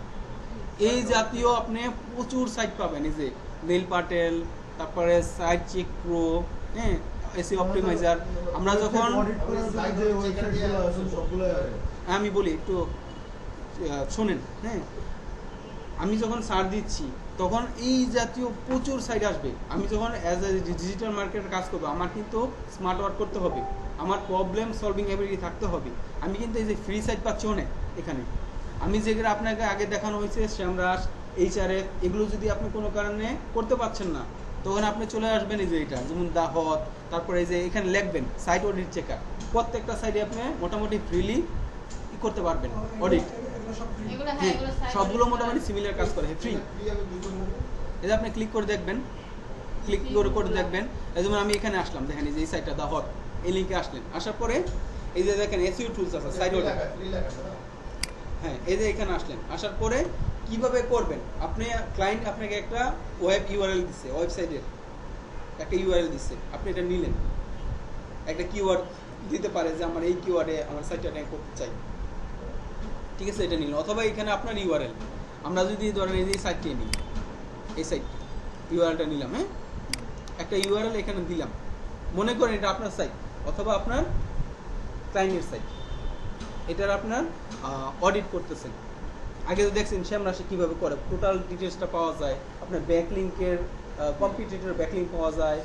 এই জাতীয় আপনি প্রচুর সাইট পাবেন। এই যে নীল পাটেল, তারপরে সাইট চেক প্রো, হ্যাঁ, এসি অপটিমাইজার। আমরা যখন অডিট করার জন্য যে ওয়েবসাইটগুলো আছে সবগুলোই আছে। আমি বলি একটু শোনেন, হ্যাঁ, আমি যখন সার্চ দিচ্ছি তখন এই জাতীয় প্রচুর সাইট আসবে। আমি যখন অ্যাজ এ ডিজিটাল মার্কেটের কাজ করবো, আমার কিন্তু স্মার্ট ওয়ার্ক করতে হবে, আমার প্রবলেম সলভিং এবিলিটি থাকতে হবে। আমি কিন্তু এই যে ফ্রি সাইট পাচ্ছি অনেক এখানে। আমি যেগুলো আপনাকে আগে দেখানো হয়েছে, শ্যামরাজ, এইচআরএফ, এগুলো যদি আপনি কোনো কারণে করতে পারছেন না, তখন আপনি চলে আসবেন এই যে এটা, যেমন দা হট, তারপরে এই যে এখানে লিখবেন সাইট অডিট চেকার। প্রত্যেকটা সাইটে আপনি মোটামুটি ফ্রিলি করতে পারবেন অডিট। এগুলো সব free। এগুলো হ্যাঁ, হ্যাঁ, এগুলো site সবগুলো audit মোটামুটি করা- সিমিলার কাজ করে, ফ্রি। ফ্রি আমি দুটো নেব। এই যে আপনি ক্লিক করে দেখবেন, করে দেখবেন। এই যেমন আমি এখানে আসলাম, দেখেন এই যে এই সাইটটা দা হট, এই লিঙ্কে আসলেন, আসার পরে এই যে দেখেন এসইও টুলস আছে, সাইট ফ্রি অডিট। লাগা, ফ্রি লাগা না। হ্যাঁ, এই যে এখানে আসলেন, আসার পরে কিভাবে করবেন, আপনি ক্লায়েন্ট আপনাকে একটা ওয়েব ইউআরএল দিচ্ছে, ওয়েবসাইটের একটা ইউআরএল দিচ্ছে, আপনি এটা নিলেন, একটা কিওয়ার্ড দিতে পারে যে আমার এই কিওয়ার্ডে আমার সাইটটা র্যাঙ্ক করতে চাই, ঠিক আছে, এটা নিলেন। অথবা এখানে আপনার ইউআরএল, আমরা যদি ধরেন এই যে সাইটটি নিই, এই সাইট ইউআরএলটা নিলাম, হ্যাঁ, একটা ইউআরএল এখানে দিলাম, মনে করেন এটা আপনার সাইট অথবা আপনার ক্লায়েন্টের সাইট, এটার আপনার অডিট করতেছেন। আগে তো দেখছেন শ্যামরাশি কীভাবে করে, টোটাল ডিটেলসটা পাওয়া যায়, আপনার ব্যাকলিঙ্কের কম্পিটিটর ব্যাকলিঙ্ক পাওয়া যায়,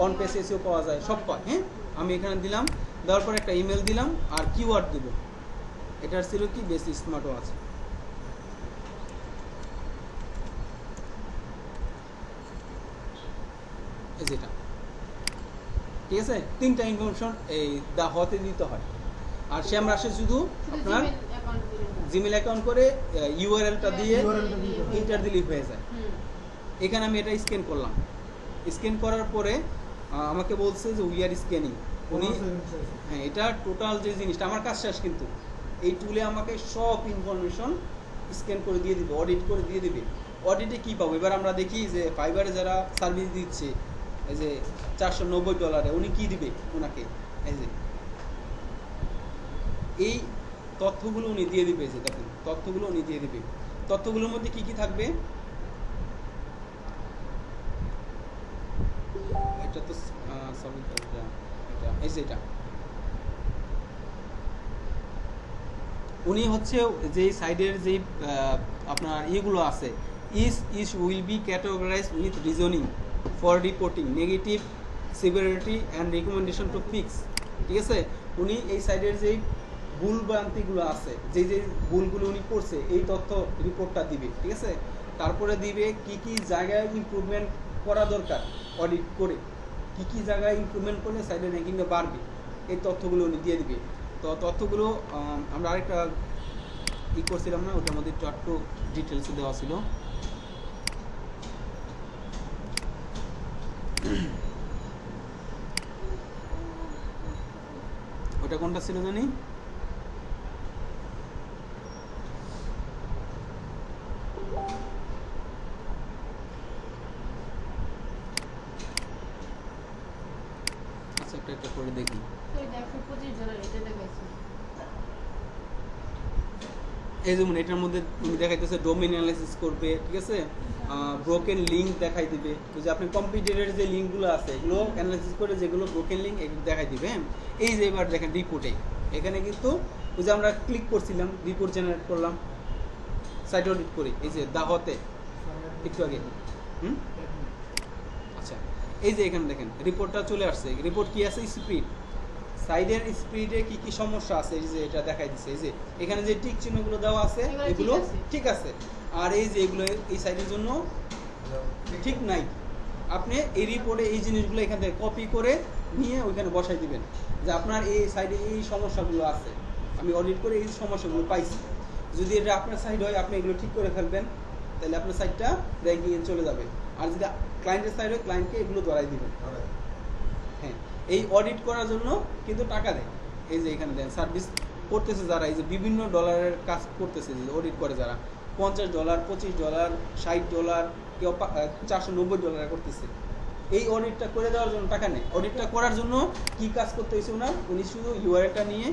অন পেজ এসিও পাওয়া যায়, সব পায়। হ্যাঁ, আমি এখানে দিলাম, দেওয়ার পর একটা ইমেল দিলাম আর কিওয়ার্ড দিব। এটার ছিল কি বেশি স্মার্টও আছে। এই যেটা ঠিক আছে, 3টা ইনফরমেশন এই দা হতে দিতে হয়। আর শ্যামরাশি শুধু আপনার জিমেল অ্যাকাউন্ট করে ইউআরএলটা দিয়ে ইন্টার দিলেই হয়ে যায়। এখানে আমি এটা স্ক্যান করলাম, স্ক্যান করার পরে আমাকে বলছে যে উই আর স্ক্যানিং। উনি হ্যাঁ, এটা টোটাল যে জিনিসটা আমার কাজ শেষ, কিন্তু এই টুলে আমাকে সব ইনফরমেশন স্ক্যান করে দিয়ে দিবে, অডিট করে দিয়ে দিবে। অডিটে কী পাবো এবার আমরা দেখি যে ফাইবারে যারা সার্ভিস দিচ্ছে এই যে $490, উনি কি দিবে ওনাকে, এই যে এই তথ্যগুলো উনি দিয়ে দিবে। যে দেখুন তথ্যগুলো উনি দিয়ে দিবে, তথ্যগুলোর মধ্যে কি কি থাকবে, এটা তো সরি এটা এই যে এটা উনি হচ্ছে যে সাইডের যে আপনার ইয়েগুলো আছে, is will be categorize with reasoning for reporting negative severity and recommendation to fix. ঠিক আছে, উনি এই সাইডের যেই ভুল ভ্রান্তিগুলো আছে, যে যে ভুলগুলো উনি করছে, এই তথ্য রিপোর্টটা দিবে। ঠিক আছে, তারপরে দিবে কি কি জায়গায় ইমপ্রুভমেন্ট করা দরকার, অডিট করে কি কি জায়গায় ইমপ্রুভমেন্ট করলে সাইডের র্যাঙ্কিংটা বাড়বে, এই তথ্যগুলো উনি দিয়ে দিবে। তো তথ্যগুলো আমরা আরেকটা ই করছিলাম না, ওটার মধ্যে একটু ডিটেলসে দেওয়া ছিল। ওটা কোনটা ছিল জানি, আচ্ছা একটা করে দেখি। এই যেমন এটার মধ্যে তুমি দেখাইতেছে ডোমেইন অ্যানালাইসিস করবে। ঠিক আছে, ব্রোকেন লিঙ্ক দেখাই দিবে, যে আপনি কম্পিউটারের যে লিঙ্কগুলো আছে এগুলো অ্যানালাইসিস করে যেগুলো ব্রোকেন লিঙ্ক এগুলো দেখাই দিবে। হ্যাঁ, এই যে এবার দেখেন রিপোর্টে এখানে কিন্তু ওই যে আমরা ক্লিক করছিলাম, রিপোর্ট জেনারেট করলাম সাইট অডিট করে, এই যে দাহতে একটু আগে। আচ্ছা, এই যে এখানে দেখেন রিপোর্টটা চলে আসছে। রিপোর্ট কি আছে, স্পিড, সাইডের স্পিডে কি কি সমস্যা আছে এই যে এটা দেখাই দিচ্ছে। এই যে এখানে যে টিক চিহ্নগুলো দেওয়া আছে এগুলো ঠিক আছে, আর এই যে এগুলো এই সাইডের জন্য ঠিক নাই। আপনি এই রিপোর্টে এই জিনিসগুলো এখান থেকে কপি করে নিয়ে ওইখানে বসাই দিবেন যে আপনার এই সাইডে এই সমস্যাগুলো আছে, আমি অডিট করে এই সমস্যাগুলো পাইছি। যদি এটা আপনার সাইড হয় আপনি এগুলো ঠিক করে ফেলবেন, তাহলে আপনার সাইটটা র্যাঙ্কিংয়ে চলে যাবে। আর যদি ক্লায়েন্টের সাইড হয় ক্লায়েন্টকে এগুলো ধরাই দিবেন। হ্যাঁ, এই অডিট করার জন্য কিন্তু টাকা দেয়। এই যে এখানে দেন সার্ভিস করতেছে যারা, এই যে বিভিন্ন ডলারের কাজ করতেছে, যে অডিট করে যারা, $50, $25, $60, কেউ $490 করতেছে। এই অডিটটা করে দেওয়ার জন্য টাকা নেই। অডিটটা করার জন্য কি কাজ করতে হয়েছে ওনার, উনি শুধু ইউআরএলটা নিয়ে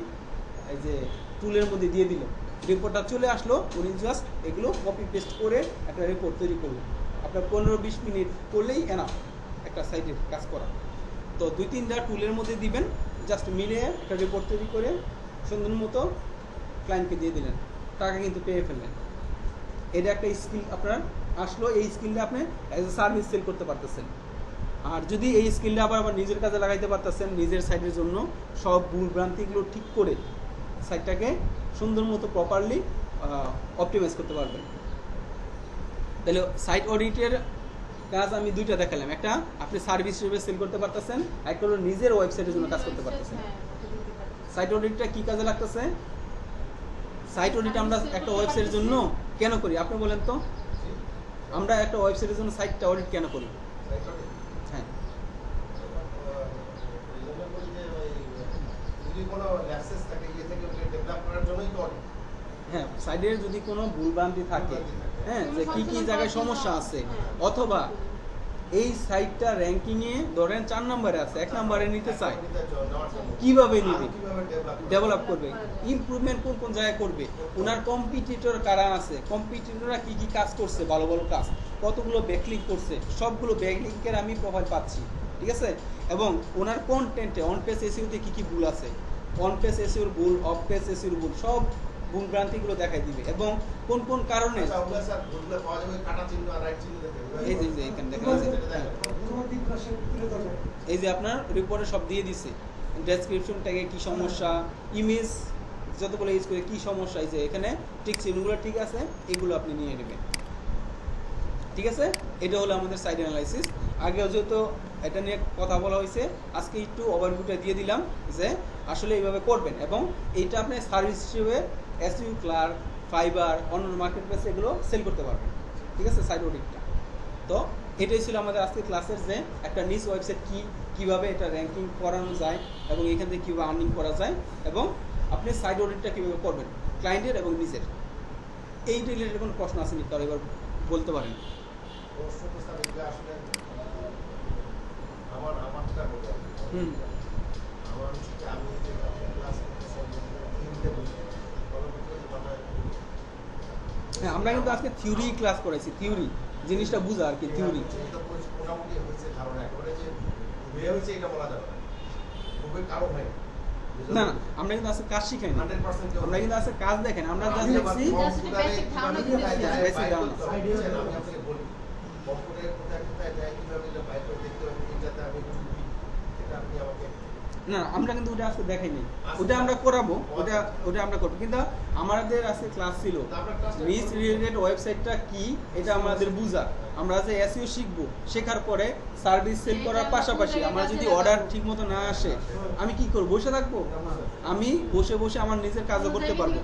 এই যে টুলের মধ্যে দিয়ে দিল, রিপোর্টটা চলে আসলো, উনি জাস্ট এগুলো কপি পেস্ট করে একটা রিপোর্ট তৈরি করলো। আপনার 15-20 মিনিট করলেই এনাফ একটা সাইটের কাজ করা। তো 2-3টা টুলের মধ্যে দিবেন, জাস্ট মিলিয়ে একটা রিপোর্ট তৈরি করে সুন্দর মতো ক্লায়েন্টকে দিয়ে দিলেন, টাকা কিন্তু পেয়ে ফেললেন। এটা একটা স্কিল আপনার আসলো, এই স্কিলটা আপনি অ্যাজ এ সার্ভিস সেল করতে পারতেছেন। আর যদি এই স্কিলটা আবার নিজের কাজে লাগাইতে পারতেছেন, নিজের সাইটের জন্য সব ভুল ভ্রান্তিগুলো ঠিক করে সাইটটাকে সুন্দর মতো প্রপারলি অপটিমাইজ করতে পারবেন। তাহলে সাইট অডিটের কাজ আমি 2টা দেখালাম, একটা আপনি সার্ভিস হিসেবে সেল করতে পারতেছেন, একটা হলো নিজের ওয়েবসাইটের জন্য কাজ করতে পারতেছেন। সাইট অডিটটা কি কাজে লাগতেছে? সাইট অডিট আমরা একটা ওয়েবসাইটের জন্য কেন করি আপনি বলেন তো? আমরা একটা ওয়েবসাইটের জন্য সাইটটা অডিট কেন করি? হ্যাঁ, হ্যাঁ, সাইডের যদি কোনো ভুলভ্রান্তি থাকে, হ্যাঁ, যে কি কি জায়গায় সমস্যা আছে, অথবা এই সাইটটা র্যাঙ্কিংয়ে ধরেন 4 নম্বরে আছে, 1 নম্বরে নিতে চায়, কিভাবে নিবে, ডেভেলপ করবে, ইমপ্রুভমেন্ট কোন কোন জায়গায় করবে, ওনার কম্পিটিটর কারা আছে, কম্পিটিটররা কি কি কাজ করছে, ভালো ভালো কাজ, কতগুলো ব্যাকলিঙ্ক করছে, সবগুলো ব্যাকলিঙ্কের আমি প্রোফাইল পাচ্ছি। ঠিক আছে? এবং ওনার কন্টেন্টে অন পেজ এসইওতে কী কী ভুল আছে, অন পেজ এসইওর ভুল, অফ পেজ এসইওর ভুল, সব ভুল ভ্রান্তিগুলো দেখাই দিবে এবং কোন কোন কারণে আচ্ছা, ওগুলো স্যার বুঝলে পাওয়া যাবে কাটা চিহ্ন আর রাইট চিহ্ন দেখে। এই যে এখানে দেখা যাচ্ছে, এই যে আপনার রিপোর্টে সব দিয়ে দিছে, ডেসক্রিপশন ট্যাগে কি সমস্যা, ইমেজ যতগুলো ইউজ করে কি সমস্যা, এই যে এখানে টিক চিহ্নগুলো ঠিক আছে, এগুলো আপনি নিয়ে নেবেন। ঠিক আছে, এটা হলো আমাদের সাইড অ্যানালাইসিস। আগেও যেহেতু এটা নিয়ে কথা বলা হয়েছে, আজকে একটু ওভারভিউটা দিয়ে দিলাম যে আসলে এইভাবে করবেন এবং এইটা আপনি সার্ভিস হিসেবে এসইও ক্লার্ক, ফাইবার, অন্য মার্কেট প্লেসে এগুলো সেল করতে পারবেন। ঠিক আছে, সাইড অডিটটা। তো এটাই ছিল আমাদের আজকে ক্লাসের যে একটা নিজ ওয়েবসাইট কীভাবে এটা র্যাঙ্কিং করানো যায় এবং এখান থেকে কীভাবে আর্নিং করা যায় এবং আপনি সাইড অডিটটা কীভাবে করবেন ক্লায়েন্টের এবং নিজের। এই রিলেটেড কোনো প্রশ্ন আসেনি তার, এবার বলতে পারেন। প্রশ্ন তো স্যার এগুলো আসলে আমারটা বলতে হবে। হুম আমার হচ্ছে যে আমি যে ক্লাস হিন্দিতে বলি, পরবর্তীতে বাংলায় হ্যাঁ, আমরা কিন্তু আজকে থিওরি ক্লাস করাইছি, থিওরি জিনিসটা বুঝা আর কি, থিওরি। মোটামুটি হয়েছে ধারণা, একেবারে যে হয়ে হয়েছে এটা বলা যাবে না, খুবই কারো হয় না না, আমরা কিন্তু আজকে কাজ শিখাই না, 100% আমরা কিন্তু আজকে কাজ দেখেন, আমরা যা আমি আবার দেখছি কম্পিউটারে basic ধারণা কিভাবে দিতেছি। যায়, Basic বাইর ধারণা। করতে হবে, বুঝছেন? আমি আপনাকে বলি কম্পিউটারে কোথায় কোথায় যায়, কিভাবে এটা বাইর করে দেখতে হবে, এটাতে আমি চুপি, এটা আপনি আমাকে না, আমরা কিন্তু ওটা আজকে দেখাইনি, ওটা আমরা করাবো, ওটা আমরা করবো, কিন্তু আমাদের আজকে ক্লাস ছিল নিজ রিলেটেড ওয়েবসাইটটা কি এটা আমাদের বুঝা। আমরা যে এসইও শিখবো, শেখার পরে সার্ভিস সেল করার পাশাপাশি আমার যদি অর্ডার ঠিক মতো না আসে আমি কি করবো, বসে থাকবো? আমি বসে বসে আমার নিজের কাজও করতে পারবো।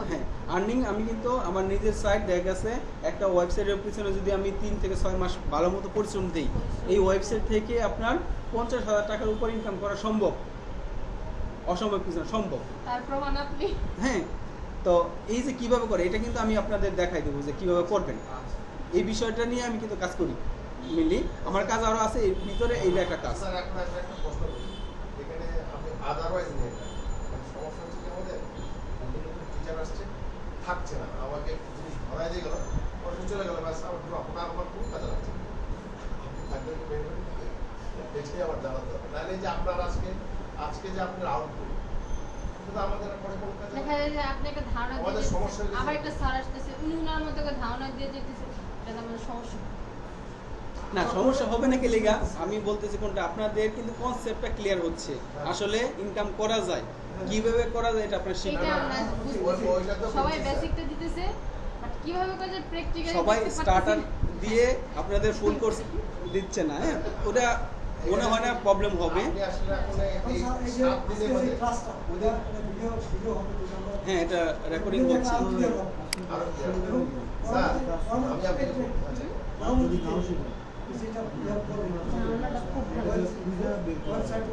হ্যাঁ, আর্নিং আমি কিন্তু আমার নিজের সাইট দেখা গেছে একটা ওয়েবসাইটের পিছনে যদি আমি 3 থেকে 6 মাস ভালো মতো পরিশ্রম দিই, এই ওয়েবসাইট থেকে আপনার 50,000 টাকার উপর ইনকাম করা সম্ভব, অসম্ভব কিছু না, সম্ভব। তার প্রমাণ আপনি। হ্যাঁ, তো এই যে কিভাবে করে এটা কিন্তু আমি আপনাদের দেখাই দেবো যে কিভাবে করবেন। এই বিষয়টা নিয়ে আমি কিন্তু কাজ করি মেনলি, আমার কাজ আরো আছে এর ভিতরে, এইটা একটা কাজ। স্যার এখন একটা প্রশ্ন করি, এখানে আপনি আদারওয়াইজ নিয়ে যান, সমস্যা হচ্ছে কি আমাদের নতুন নতুন টিচার আসছে, থাকছে না, আমাকে জিনিস ধরাই দিয়ে গেল, পরে চলে গেল, ব্যাস আমার পুরো আপনার আমার খুব কাজে লাগছে, আপনি থাকবেন কি বের করে এটাই আমার জানাতে হবে, নাহলে এই যে আপনার আজকে যে আপনার আউটপুট সেটা আমাদের পরে কোনো কাজে দেখা যায় যে আপনি একটা ধারণা আমাদের দিয়ে সমস্যা হয়ে গেছে। আবার একটা স্যার আসতেছে, উনি উনার মতো করে ধারণা দিয়ে যেতেছে, এটা আমাদের সমস্যা। না, সমস্যা হবে না কি লেগা, আমি বলতেছি কোনটা, আপনাদের কিন্তু কনসেপ্টটা ক্লিয়ার হচ্ছে, আসলে ইনকাম করা যায়, কিভাবে করা যায় এটা আপনারা এটা শিখবেন। আমরা বুঝতেছি। সবাই বেসিকটা দিতেছে, বাট কিভাবে করে প্র্যাকটিক্যালি সবাই স্টার্টার দিয়ে আপনাদের ফুল কোর্স দিচ্ছে না, হ্যাঁ, ওটা মনে হয় না প্রবলেম হবে। আপনি আসলে এখন এই স্যার, এই যে 7 দিনের মধ্যে ক্লাসটা ওদের ভিডিও হবে যেটা আমরা হ্যাঁ, এটা রেকর্ডিং হচ্ছে। আরো কি হবে? স্যার আমি আপনাকে যদি নাও শিখেন যেটা করবেন ধারণাটা খুব ভালো। ওয়েবসাইট